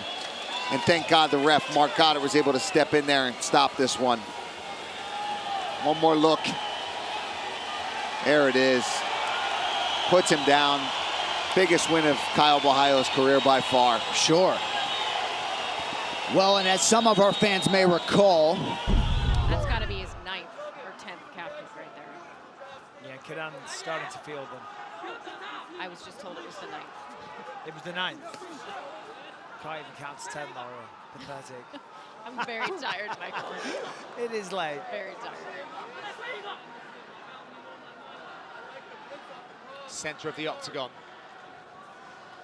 S2: And thank God the ref, Mark Goddard, was able to step in there and stop this one. One more look. There it is. Puts him down. Biggest win of Kyle Borralho's career by far.
S1: Sure. Well, and as some of our fans may recall,
S11: That's got to be his 9th or 10th capture right there.
S5: Yeah, Kadan's starting to feel them.
S11: I was just told it was the 9th.
S5: It was the 9th. Can't even count to 10, Laura. Pathetic.
S11: I'm very tired, Michael.
S5: It is late.
S11: Very tired.
S9: Center of the octagon.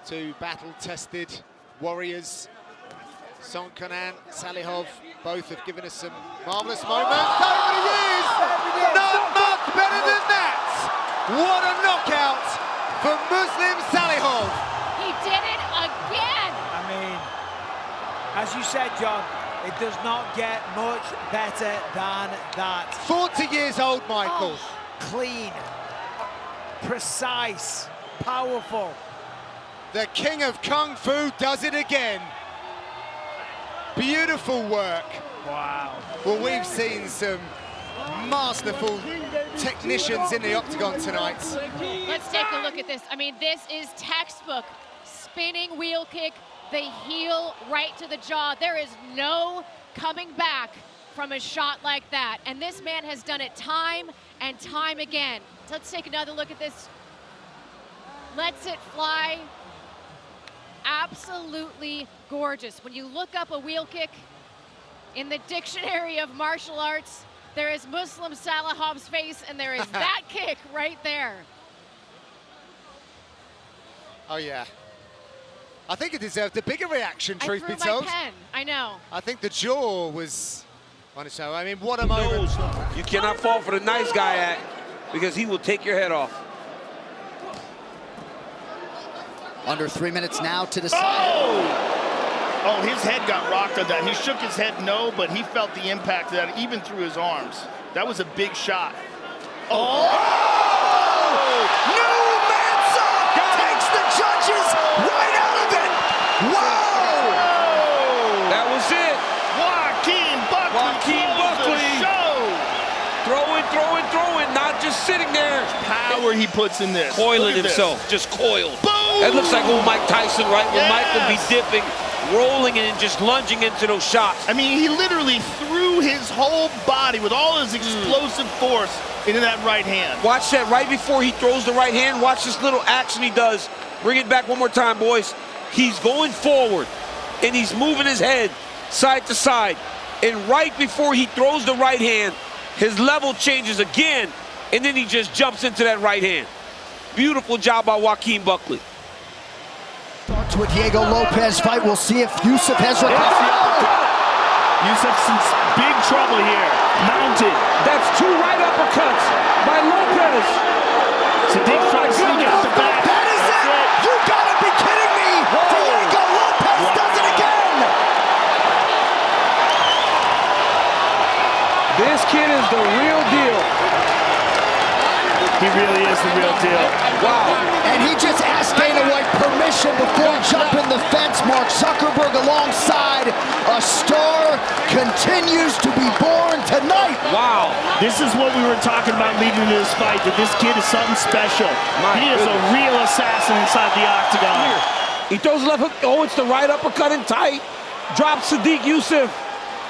S9: Two battle-tested warriors. Song Kenan, Salihov, both have given us some marvelous moments. Over the years, not much better than that. What a knockout for Muslim Salihov.
S11: He did it again.
S5: I mean, as you said, John, it does not get much better than that.
S9: 40 years old, Michael.
S5: Oh, clean, precise, powerful.
S9: The king of Kung Fu does it again. Beautiful work.
S5: Wow.
S9: Well, we've seen some masterful technicians in the octagon tonight.
S11: Let's take a look at this. I mean, this is textbook. Spinning wheel kick, the heel right to the jaw. There is no coming back from a shot like that. And this man has done it time and time again. Let's take another look at this. Lets it fly. absolutely gorgeous. When you look up a wheel kick in the dictionary of martial arts, there is Muslim Salahov's face, and there is that kick right there.
S9: Oh, yeah. I think it deserved a bigger reaction, truth be
S11: I threw
S9: told.
S11: my pen. I know.
S9: I think the jaw was on its own. I mean, what a moment.
S3: You cannot fall for the nice guy act because he will take your head off.
S1: Under 3 minutes now to decide.
S7: Oh, his head got rocked on that. He shook his head no, but he felt the impact of that even through his arms. That was a big shot.
S1: Oh! Numansa takes the judges right out of it. Whoa!
S3: That was it.
S7: Joaquin Buckley.
S3: Throwing, not just sitting there.
S7: Power he puts in this.
S3: Coiling himself, just coiled. Boom! That looks like old Mike Tyson, right? When Mike would be dipping, rolling and just lunging into those shots.
S7: I mean, he literally threw his whole body with all his explosive force into that right hand.
S3: Watch that right before he throws the right hand. Watch this little action he does. Bring it back one more time, boys. He's going forward, and he's moving his head side to side. And right before he throws the right hand, his level changes again, and then he just jumps into that right hand. Beautiful job by Joaquin Buckley.
S1: Starts with Diego Lopez fight. We'll see if Yusuf has
S7: Yusuf's in big trouble here. Mounted.
S3: That's 2 right uppercuts by Lopez.
S7: Sadiq trying to sneak out the back.
S1: That is it. You gotta be kidding me. Diego Lopez does it again.
S3: This kid is the real deal.
S7: He really is the real deal.
S3: Wow.
S1: And he just asked Dana White permission before jumping the fence. Mark Zuckerberg alongside. A star continues to be born tonight.
S3: Wow.
S7: This is what we were talking about leading into this fight, that this kid is something special. He is a real assassin inside the octagon.
S3: He throws left hook. Oh, it's the right uppercut and tight. Drops Sadiq Yusuf.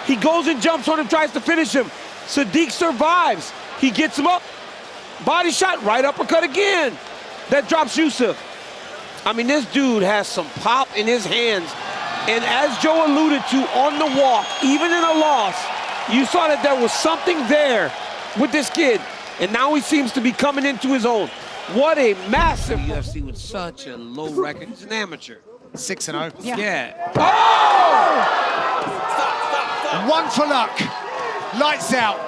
S3: He goes and jumps on him, tries to finish him. Sadiq survives. He gets him up. Body shot, right uppercut again. That drops Yusuf. I mean, this dude has some pop in his hands. And as Joe alluded to on the walk, even in a loss, you saw that there was something there with this kid. And now he seems to be coming into his own. What a massive UFC with such a low record. He's an amateur.
S9: 6-0.
S3: Yeah. Oh!
S9: One for luck. Lights out.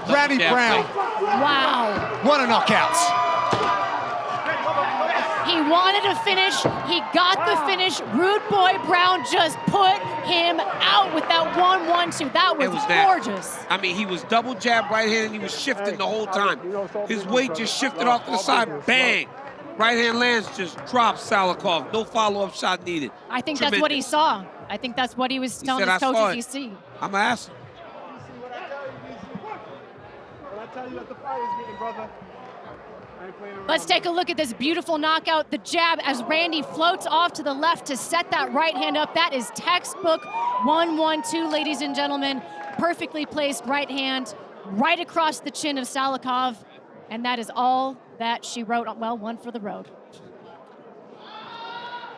S9: Randy Brown.
S11: Wow.
S9: What a knockout.
S11: He wanted a finish. He got the finish. Rude Boy Brown just put him out with that 1-1-2. That was gorgeous.
S3: I mean, he was double jab right hand and he was shifting the whole time. His weight just shifted off to the side. Bang. Right hand lands, just drops Salakov. No follow-up shot needed.
S11: I think that's what he saw. I think that's what he was telling his coaches he see.
S3: I'm going to ask him.
S11: Let's take a look at this beautiful knockout. The jab as Randy floats off to the left to set that right hand up. That is textbook 1-1-2, ladies and gentlemen. Perfectly placed right hand right across the chin of Salakov. And that is all that she wrote. Well, one for the road.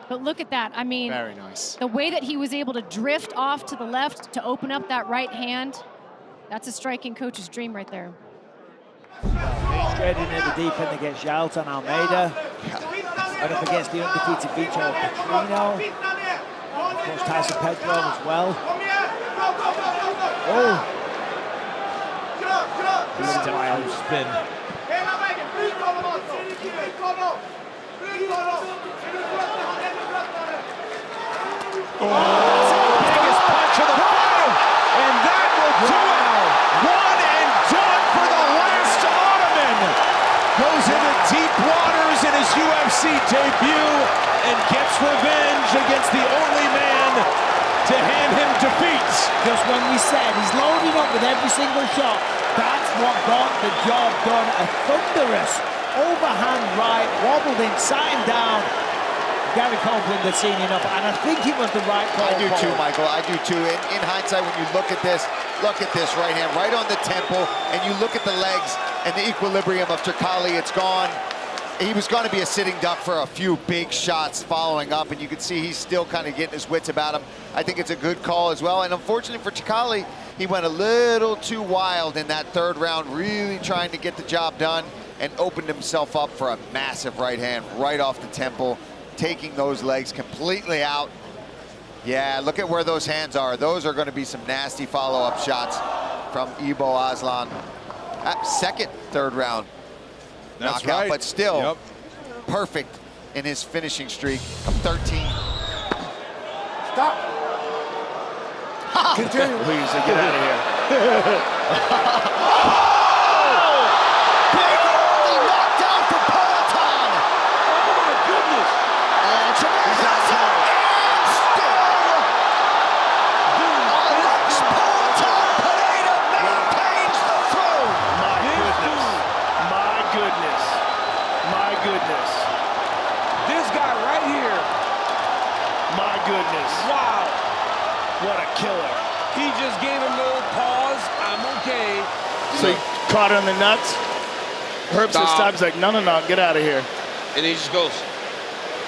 S11: But look at that. I mean,
S9: very nice.
S11: The way that he was able to drift off to the left to open up that right hand, that's a striking coach's dream right there.
S5: Straight in at the deep end against Jailton Almeida. Went up against the undefeated Vitor Petrino. Of course, Tyson Pedro as well. Oh!
S4: Style spin.
S10: Biggest punch of the fight, and that will do it. One and done for the last Ottoman. Goes into deep waters in his UFC debut and gets revenge against the only man to hand him defeat.
S5: Just when we said he's loading up with every single shot, that's what got the job done. A thunderous overhand right, wobbled him, sat him down. Gary Copeland had seen enough, and I think it was the right call.
S2: I do too, Michael. I do too. In hindsight, when you look at this right hand, right on the temple, and you look at the legs and the equilibrium of Turkalj, it's gone he was going to be a sitting duck for a few big shots following up, and you can see he's still kind of getting his wits about him. I think it's a good call as well, and unfortunately for Chikali, he went a little too wild in that third round, really trying to get the job done, and opened himself up for a massive right hand right off the temple, taking those legs completely out. Yeah, look at where those hands are. Those are going to be some nasty follow-up shots from Ibo Aslan. Second, third round
S10: That's
S2: knockout,
S10: right.
S2: but still
S10: Yep.
S2: perfect in his finishing streak of 13.
S9: Stop.
S7: Continue. Please, get out of here.
S1: Big early knockdown for Peloton.
S3: Oh my goodness.
S1: And Jameer Nelson, and still Alex Peloton Pineda maintains the throne.
S7: My goodness. My goodness. My goodness.
S3: This guy right here.
S7: My goodness.
S3: Wow.
S7: What a killer.
S3: He just gave him a little pause. I'm okay.
S7: So he caught her in the nuts. Herb says stop. He's like, no, get out of here.
S3: And he just goes,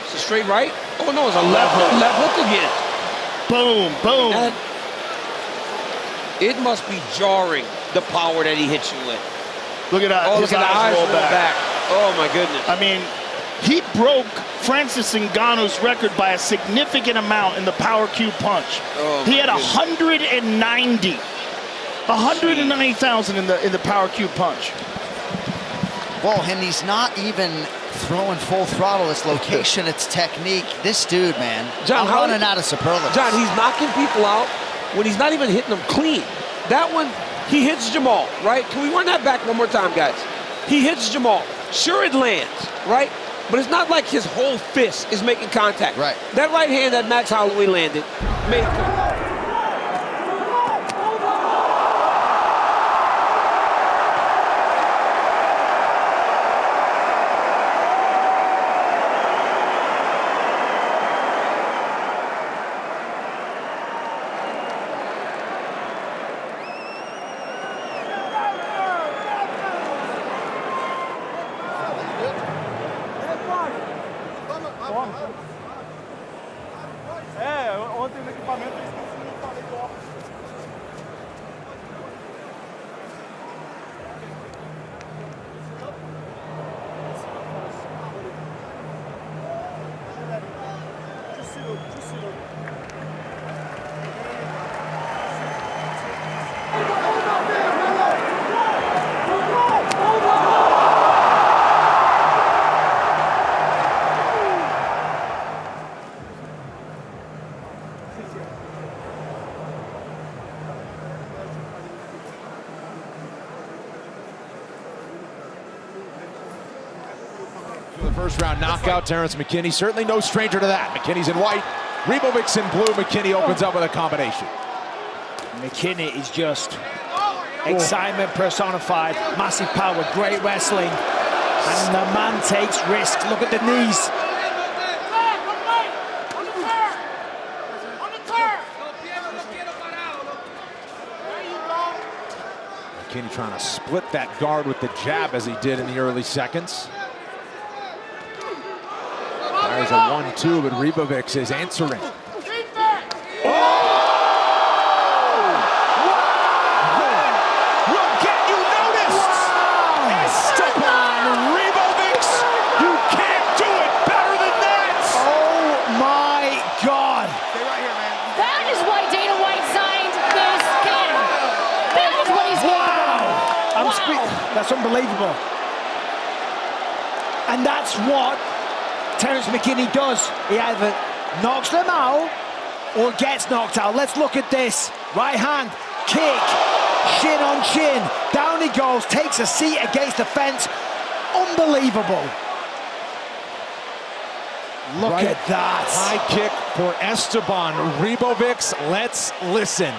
S3: it's a straight right? Oh no, it's a left hook again.
S7: Boom, boom.
S3: And it must be jarring, the power that he hits you with.
S7: Look at that.
S3: Oh,
S7: His
S3: look at the eyes
S7: roll
S3: roll back. Oh my goodness.
S7: I mean, he broke Francis Ngannou's record by a significant amount in the power cube punch.
S3: Oh,
S7: he had
S3: my goodness.
S7: 190,000 in the power cube punch.
S1: Well, and he's not even throwing full throttle. It's location, it's technique. This dude, man,
S3: John,
S1: I'm running out of superlatives.
S3: John, he's knocking people out when he's not even hitting them clean. That one, he hits Jamal, right? Can we run that back one more time, guys? He hits Jamal. Sure, it lands, right? But it's not like his whole fist is making contact.
S1: Right.
S3: That right hand that Max Holloway landed made
S7: ontem no equipamento eu esqueci de falar igual.
S10: The first round knockout, Terrence McKinney, certainly no stranger to that. McKinney's in white, Ribovics in blue. McKinney opens up with a combination.
S5: McKinney is just excitement personified, massive power, great wrestling, and the man takes risks. Look at the knees.
S10: McKinney trying to split that guard with the jab as he did in the early seconds. There's a 1-2, but Ribovics is answering.
S5: That's unbelievable. And that's what Terrence McKinney does. He either knocks them out or gets knocked out. Let's look at this. Right hand, kick, shin on shin. Down he goes, takes a seat against the fence. Unbelievable. Look
S10: Right.
S5: at that.
S10: High kick for Esteban Ribovics. Let's listen.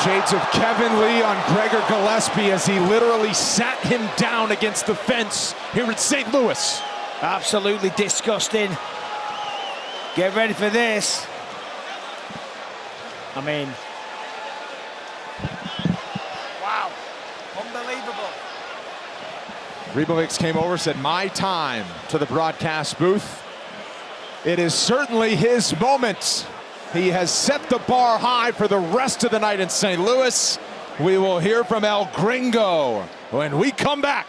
S10: Shades of Kevin Lee on Gregor Gillespie as he literally sat him down against the fence here in St. Louis.
S5: Absolutely disgusting. Get ready for this. I mean,
S10: Ribovics came over, said, "My time," to the broadcast booth. It is certainly his moment. He has set the bar high for the rest of the night in St. Louis. We will hear from El Gringo when we come back.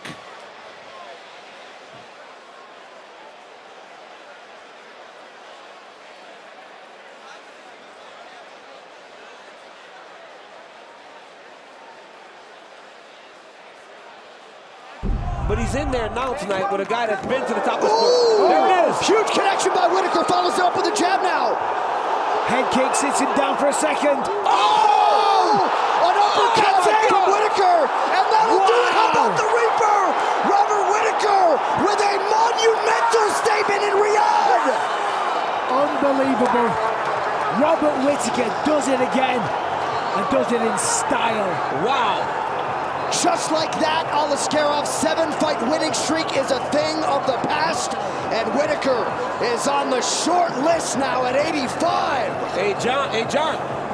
S3: But he's in there now tonight with a guy that's been to the top of the sport. There it is.
S1: Huge connection by Whitaker. Follows up with a jab now.
S5: Head kick sits him down for a second.
S1: Oh! An uppercut from Whitaker. And that'll do it. How about the Reaper? Robert Whitaker with a monumental statement in Riyadh.
S5: Unbelievable. Robert Whitaker does it again. And does it in style.
S3: Wow.
S1: Just like that, Alaskarov's 7-fight winning streak is a thing of the past, and Whitaker is on the short list now at 85.
S3: Hey, John,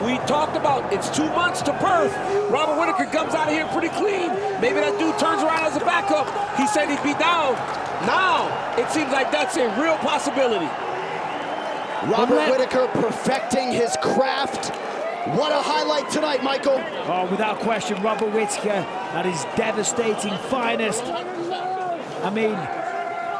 S3: we talked about it's 2 months to Perth. Robert Whitaker comes out of here pretty clean. Maybe that dude turns around as a backup. He said he'd be down. Now, it seems like that's a real possibility.
S1: Robert Whitaker perfecting his craft. What a highlight tonight, Michael.
S5: Oh, without question, Robert Whitaker at his devastating finest. I mean,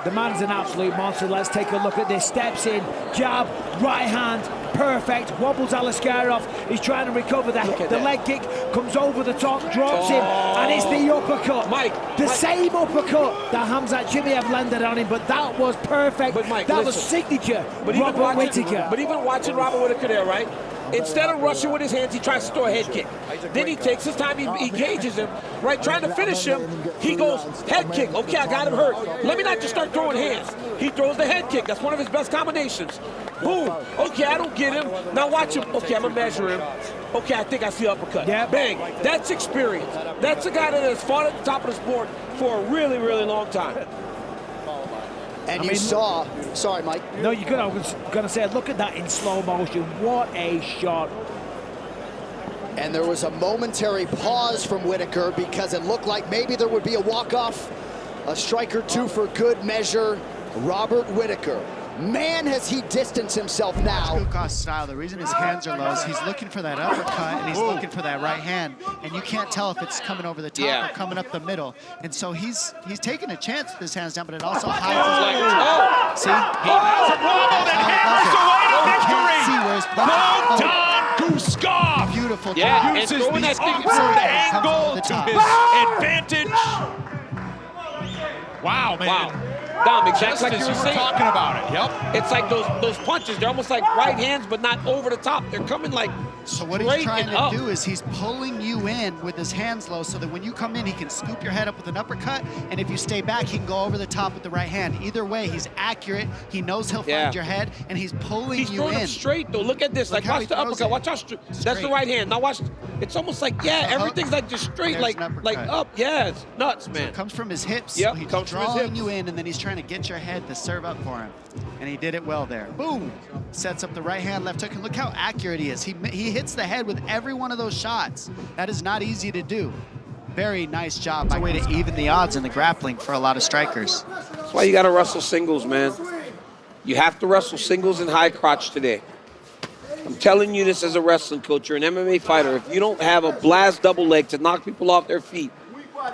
S5: the man's an absolute monster. Let's take a look at this. Steps in, jab, right hand, perfect. Wobbles Alaskarov. He's trying to recover that. The leg kick comes over the top, drops him, and it's the uppercut. The same uppercut that Khamzat Chimaev landed on him, but that was perfect.
S3: But Mike,
S5: that was signature. Robert Whitaker.
S3: But even watching Robert Whitaker there, right? Instead of rushing with his hands, he tries to throw a head kick. Then he takes his time, he engages him, right? Trying to finish him, he goes, head kick. Okay, I got him hurt. Let me not just start throwing hands. He throws the head kick. That's one of his best combinations. Boom. Okay, I don't get him. Now watch him. Okay, I'm going to measure him. Okay, I think I see uppercut.
S5: Yeah.
S3: Bang. That's experience. That's a guy that has fought at the top of the sport for a really, really long time.
S1: And you saw, sorry, Mike.
S5: No, you're good. I was going to say, look at that in slow motion. What a shot.
S1: And there was a momentary pause from Whitaker because it looked like maybe there would be a walk-off, a strike or two for good measure. Robert Whitaker. Man, has he distanced himself now.
S8: Kukov's style, the reason his hands are low is he's looking for that uppercut and he's looking for that right hand, and you can't tell if it's coming over the top or coming up the middle. And so he's taking a chance with his hands down, but it also hides his legs. See?
S4: He has it wobbled and hammers away to victory.
S3: Bogdan
S4: Guskov.
S8: Beautiful.
S3: Yeah,
S4: uses
S3: and throwing
S4: the
S3: that thing
S4: upward
S8: comes
S4: angle
S8: over the
S4: to
S8: top.
S4: his advantage. Wow, man.
S3: Wow. Dom, exactly
S4: Just
S3: like
S4: as
S3: you were
S4: you were
S3: saying.
S4: talking about it. Yep.
S3: It's like those punches. They're almost like right hands, but not over the top. They're coming like
S8: So what he's trying to do is he's pulling you in with his hands low so that when you come in, he can scoop your head up with an uppercut, and if you stay back, he can go over the top with the right hand. Either way, he's accurate. He knows he'll find your head, and he's pulling you in.
S3: He's throwing them straight, though. Look at this.
S8: Look
S3: Like,
S8: how
S3: watch
S8: he
S3: the
S8: throws
S3: uppercut.
S8: it.
S3: Watch how straight. That's the right hand. Now watch. It's almost like, everything's like just straight,
S8: There's
S3: like
S8: an uppercut.
S3: up. Yeah, it's nuts,
S8: So
S3: man.
S8: it comes from his hips.
S3: Yep,
S8: So he's
S3: comes from his
S8: drawing
S3: hips.
S8: you in, and then he's trying to get your head to serve up for him. And he did it well there. Boom! Sets up the right hand, left hook, and look how accurate he is. He hits the head with every one of those shots. That is not easy to do. Very nice job. It's a way to even the odds in the grappling for a lot of strikers.
S3: That's why you got to wrestle singles, man. You have to wrestle singles and high crotch today. I'm telling you this as a wrestling coach. You're an MMA fighter. If you don't have a blast double leg to knock people off their feet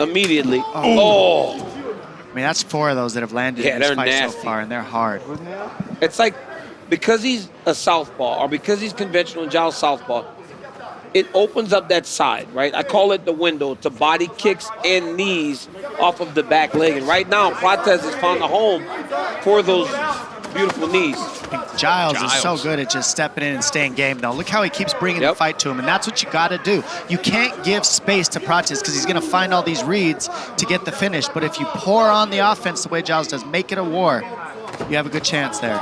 S3: immediately,
S8: I mean, that's 4 of those that have landed in this
S3: they're
S8: fight
S3: nasty.
S8: so far, and they're hard.
S3: It's like because he's a southpaw or because he's conventional and Giles southpaw, it opens up that side, right? I call it the window to body kicks and knees off of the back leg. And right now, Prates has found a home for those beautiful knees.
S8: Giles is so good at just stepping in and staying game, though. Look how he keeps bringing the fight to him, and that's what you got to do. You can't give space to Prates because he's going to find all these reads to get the finish. But if you pour on the offense the way Giles does, make it a war, you have a good chance there.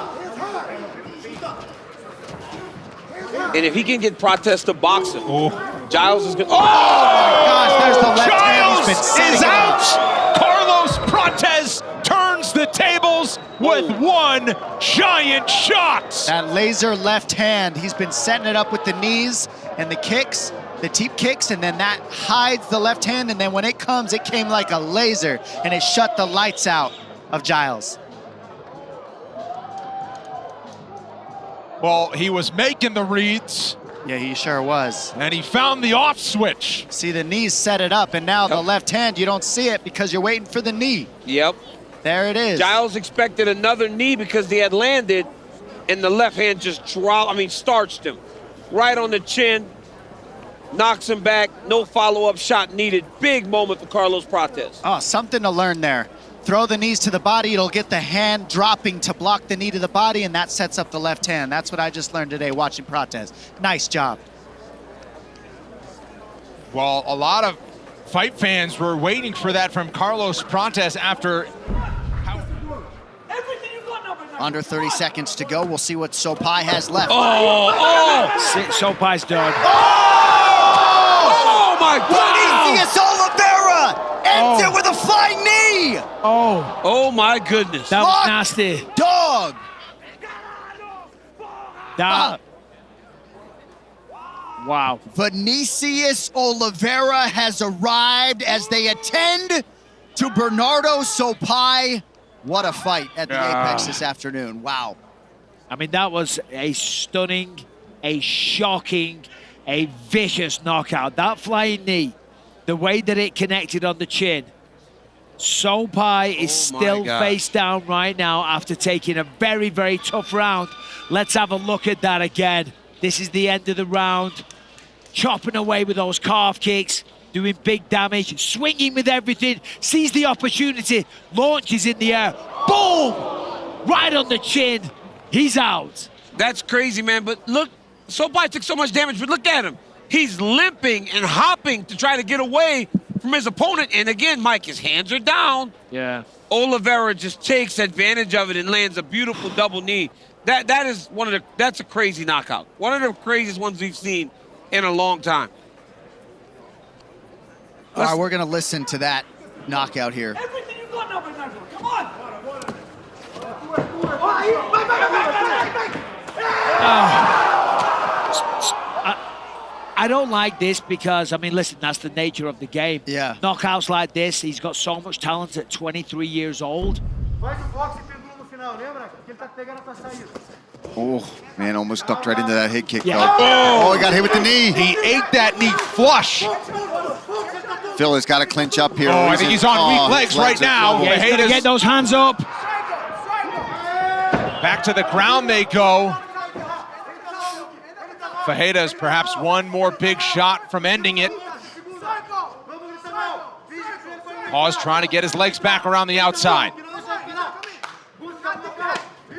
S3: And if he can get Prates to box him, Giles is good.
S8: Oh my gosh, there's the left hand. He's been setting
S4: is
S8: it up.
S4: out. Carlos Prates turns the tables with one giant shot.
S8: That laser left hand, he's been setting it up with the knees and the kicks. the teep kicks, and then that hides the left hand, and then when it comes, it came like a laser, and it shut the lights out of Giles.
S4: Well, he was making the reads.
S8: Yeah, he sure was.
S4: And he found the off switch.
S8: See, the knees set it up, and now the left hand, you don't see it because you're waiting for the knee.
S3: Yep.
S8: There it is.
S3: Giles expected another knee because he had landed, and the left hand just starched him. Right on the chin, knocks him back, no follow-up shot needed. Big moment for Carlos Prates.
S8: Oh, something to learn there. Throw the knees to the body, it'll get the hand dropping to block the knee to the body, and that sets up the left hand. That's what I just learned today watching Prates. Nice job.
S4: Well, a lot of fight fans were waiting for that from Carlos Prates after...
S1: Under 30 seconds to go. We'll see what Sopai has left.
S5: Sopai's done.
S3: Oh my God!
S1: Vinicius Oliveira ends it with a flying knee.
S3: Oh my goodness.
S5: That was nasty.
S1: Dog.
S5: Wow.
S1: Vinicius Oliveira has arrived as they attend to Bernardo Sopai. What a fight at the Apex this afternoon. Wow.
S5: I mean, that was a stunning, a shocking, a vicious knockout. That flying knee, the way that it connected on the chin. Sopai is still face down right now after taking a very, very tough round. Let's have a look at that again. This is the end of the round. Chopping away with those calf kicks, doing big damage, swinging with everything, sees the opportunity, launches in the air, boom! Right on the chin, he's out.
S3: That's crazy, man, but look, Sopai took so much damage, but look at him. He's limping and hopping to try to get away from his opponent, and again, Mike, his hands are down.
S5: Yeah.
S3: Oliveira just takes advantage of it and lands a beautiful double knee. That's a crazy knockout. One of the craziest ones we've seen in a long time.
S1: All right, we're going to listen to that knockout here.
S13: Everything you got now, Bernardo. Come on.
S5: I don't like this because, I mean, listen, that's the nature of the game.
S1: Yeah.
S5: Knockouts like this, he's got so much talent at 23 years old.
S2: Oh, man, almost ducked right into that head kick,
S5: Yeah.
S2: though. Oh, he got hit with the knee.
S4: He ate that knee flush.
S2: Phil has got to clinch up here.
S4: I think he's on weak legs right now.
S5: Yeah, he's gonna get those hands up.
S4: Back to the ground they go. Fajeda's perhaps one more big shot from ending it. Hawes trying to get his legs back around the outside.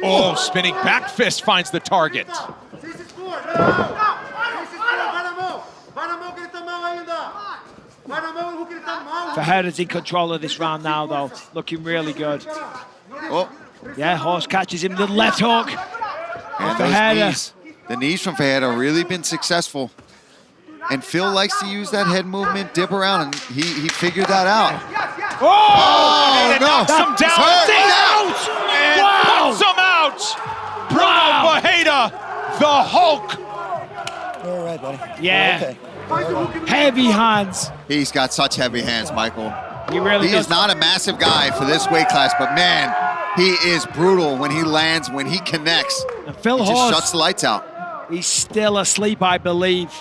S4: Oh, spinning back fist finds the target.
S5: Fajeda's in control of this round now, though. Looking really good.
S2: Oh.
S5: Yeah, Hawes catches him, the left hook.
S2: And those knees, the knees from Fajeda have really been successful. And Phil likes to use that head movement, dip around, and he figured that out.
S4: Oh,
S2: no.
S4: knocks him down.
S5: Wow.
S4: Puts him out. Bruno Fajeda, the Hulk.
S14: All right, buddy.
S5: Yeah. Heavy hands.
S2: He's got such heavy hands, Michael.
S5: He really does.
S2: is not a massive guy for this weight class, but man, he is brutal when he lands, when he connects.
S5: And Phil
S2: he
S5: Hawes,
S2: just shuts the lights out.
S5: he's still asleep, I believe.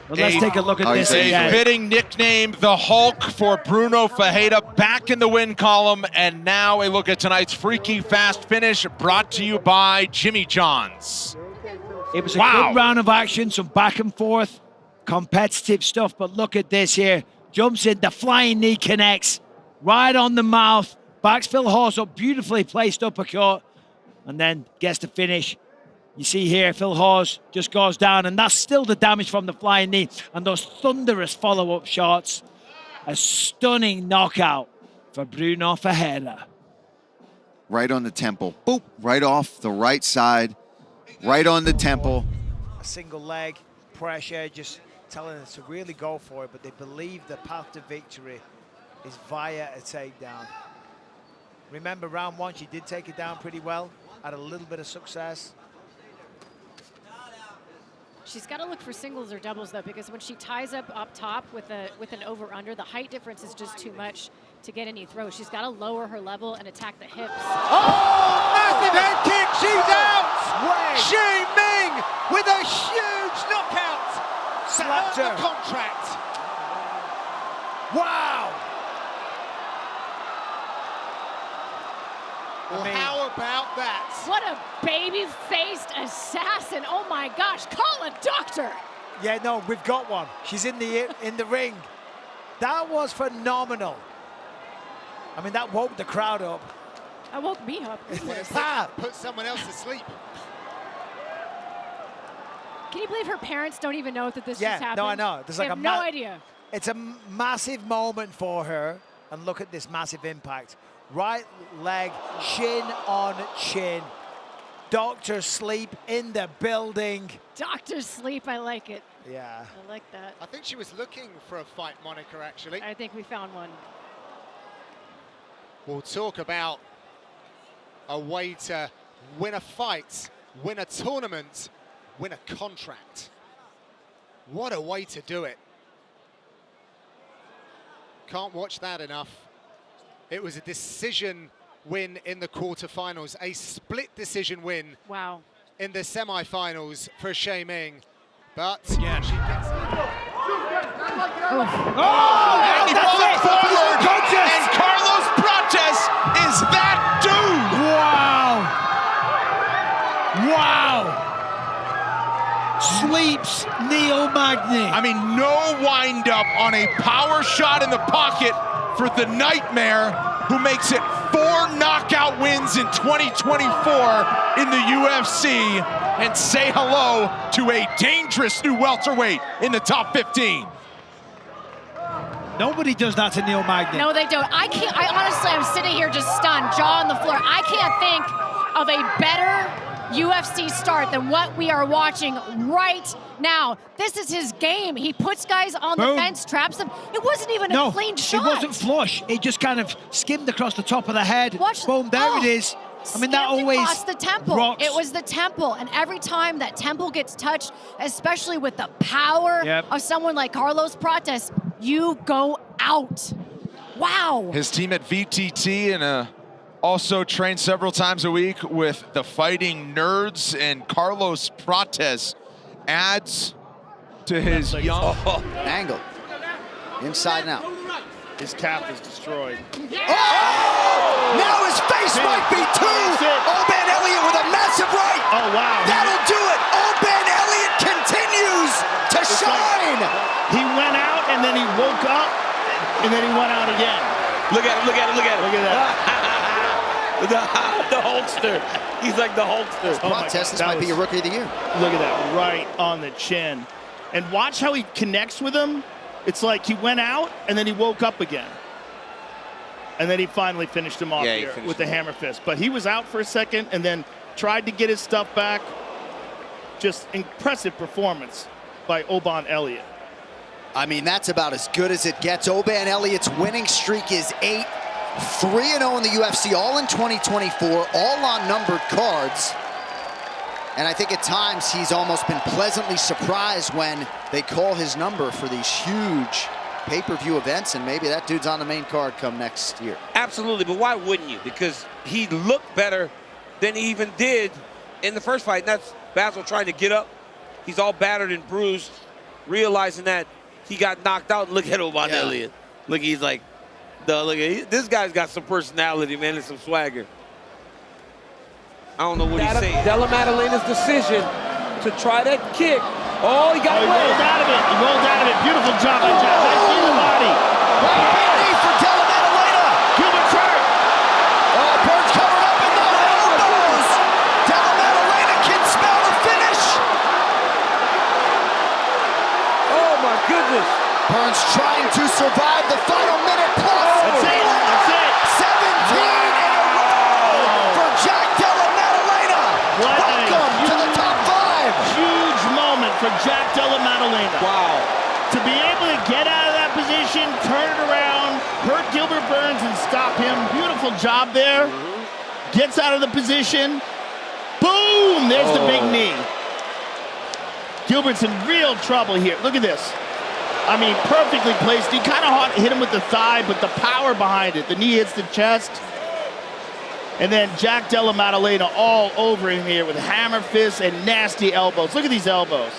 S5: But let's take a look at this again.
S4: A fitting nickname, the Hulk, for Bruno Fajeda, back in the win column. And now a look at tonight's freaky fast finish, brought to you by Jimmy John's.
S5: It was a good round of action, some back and forth, competitive stuff. But look at this here. Jumps in, the flying knee connects right on the mouth. Backs Phil Hawes up, beautifully placed uppercut, and then gets the finish. You see here, Phil Hawes just goes down, and that's still the damage from the flying knee and those thunderous follow-up shots. A stunning knockout for Bruno Fajeda.
S2: Right on the temple. Boop. Right off the right side. Right on the temple.
S5: A single leg pressure, just telling us to really go for it, but they believe the path to victory is via a takedown. Remember, round one, she did take it down pretty well, had a little bit of success.
S11: She's got to look for singles or doubles though, because when she ties up top with an over/under, the height difference is just too much to get any throws. She's got to lower her level and attack the hips.
S9: Oh, massive head kick. She's out. Xi Ming with a huge knockout.
S5: Slapped
S9: The
S5: her.
S9: contract.
S5: Wow.
S9: Well, how about that?
S11: What a baby-faced assassin. Oh my gosh, call a doctor.
S5: Yeah, no, we've got one. She's in the ring. That was phenomenal. I mean, that woke the crowd up.
S11: That woke me up.
S9: Put someone else to sleep.
S11: Can you believe her parents don't even know that this just happened?
S5: No, I know. There's
S11: They
S5: like
S11: have
S5: a
S11: no idea.
S5: It's a massive moment for her, and look at this massive impact. Right leg, chin on chin. Doctor Sleep in the building.
S11: Doctor Sleep, I like it.
S5: Yeah.
S11: I like that.
S9: I think she was looking for a fight moniker, actually.
S11: I think we found one.
S9: We'll talk about a way to win a fight, win a tournament, win a contract. What a way to do it. Can't watch that enough. It was a decision win in the quarterfinals, a split decision win.
S11: Wow.
S9: In the semifinals for Xi Ming. But
S4: Again.
S9: she gets
S4: And he falling forward, and Carlos Prates is that dude.
S5: Wow. Sleeps Neil Magny.
S4: I mean, no windup on a power shot in the pocket for the Nightmare, who makes it 4 knockout wins in 2024 in the UFC, and say hello to a dangerous new welterweight in the top 15.
S5: Nobody does that to Neil Magny.
S11: No, they don't. I honestly, I'm sitting here just stunned, jaw on the floor. I can't think of a better UFC start than what we are watching right now. This is his game. He puts guys on the fence, traps them. It wasn't even a clean shot.
S5: It wasn't flush. It just kind of skimmed across the top of the head. Boom, there it is. I mean, that always
S11: across the temple.
S5: rocks.
S11: It was the temple, and every time that temple gets touched, especially with the power of someone like Carlos Prates, you go out. Wow.
S10: His team at VTT and also trained several times a week with the Fighting Nerds, and Carlos Prates adds to his young
S1: angle. Inside and out.
S7: His calf is destroyed.
S1: Oh! Now his face might be two! Oban Elliott with a massive right!
S7: Oh, wow.
S1: That'll do it! Oban Elliott continues to shine!
S7: He went out, and then he woke up, and then he went out again.
S3: Look at it, look at it, look at it.
S7: Look at that.
S3: the Hulkster. He's like the Hulkster.
S1: Prates, this might be your rookie of the year.
S7: Look at that, right on the chin. And watch how he connects with him. It's like he went out, and then he woke up again. And then he finally finished him off here with the hammer fist. But he was out for a second, and then tried to get his stuff back. Just impressive performance by Oban Elliott.
S1: I mean, that's about as good as it gets. Oban Elliott's winning streak is 8, 3-0 in the UFC, all in 2024, all on numbered cards. And I think at times he's almost been pleasantly surprised when they call his number for these huge pay-per-view events, and maybe that dude's on the main card come next year.
S3: Absolutely, but why wouldn't you? Because he looked better than he even did in the first fight. And that's Basil trying to get up. He's all battered and bruised, realizing that he got knocked out. Look at Oban Elliott. Look, he's like, this guy's got some personality, man, and some swagger. I don't know what he's saying.
S13: Della Maddalena's decision to try that kick. Oh, he got
S7: away. He rolled out of it. He rolled out of it. Beautiful job by Jack. Nice in the body.
S1: Big for Della Maddalena.
S7: Gilbert's hurt.
S1: Oh, Burns covered up in the elbows. Della Maddalena can smell the finish.
S13: Oh, my goodness.
S1: Burns trying to survive the final minute plus.
S7: That's it. That's it.
S1: 17 in a row for Jack Della Maddalena. Welcome to the top 5.
S7: Huge moment for Jack Della Maddalena.
S3: Wow.
S7: To be able to get out of that position, turn it around, hurt Gilbert Burns and stop him. Beautiful job there. Gets out of the position. Boom! There's the big knee. Gilbert's in real trouble here. Look at this. I mean, perfectly placed. He kind of hit him with the thigh, but the power behind it. The knee hits the chest. And then Jack Della Maddalena all over him here with hammer fists and nasty elbows. Look at these elbows.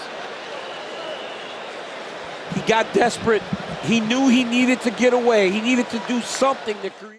S13: He got desperate. He knew he needed to get away. He needed to do something to create.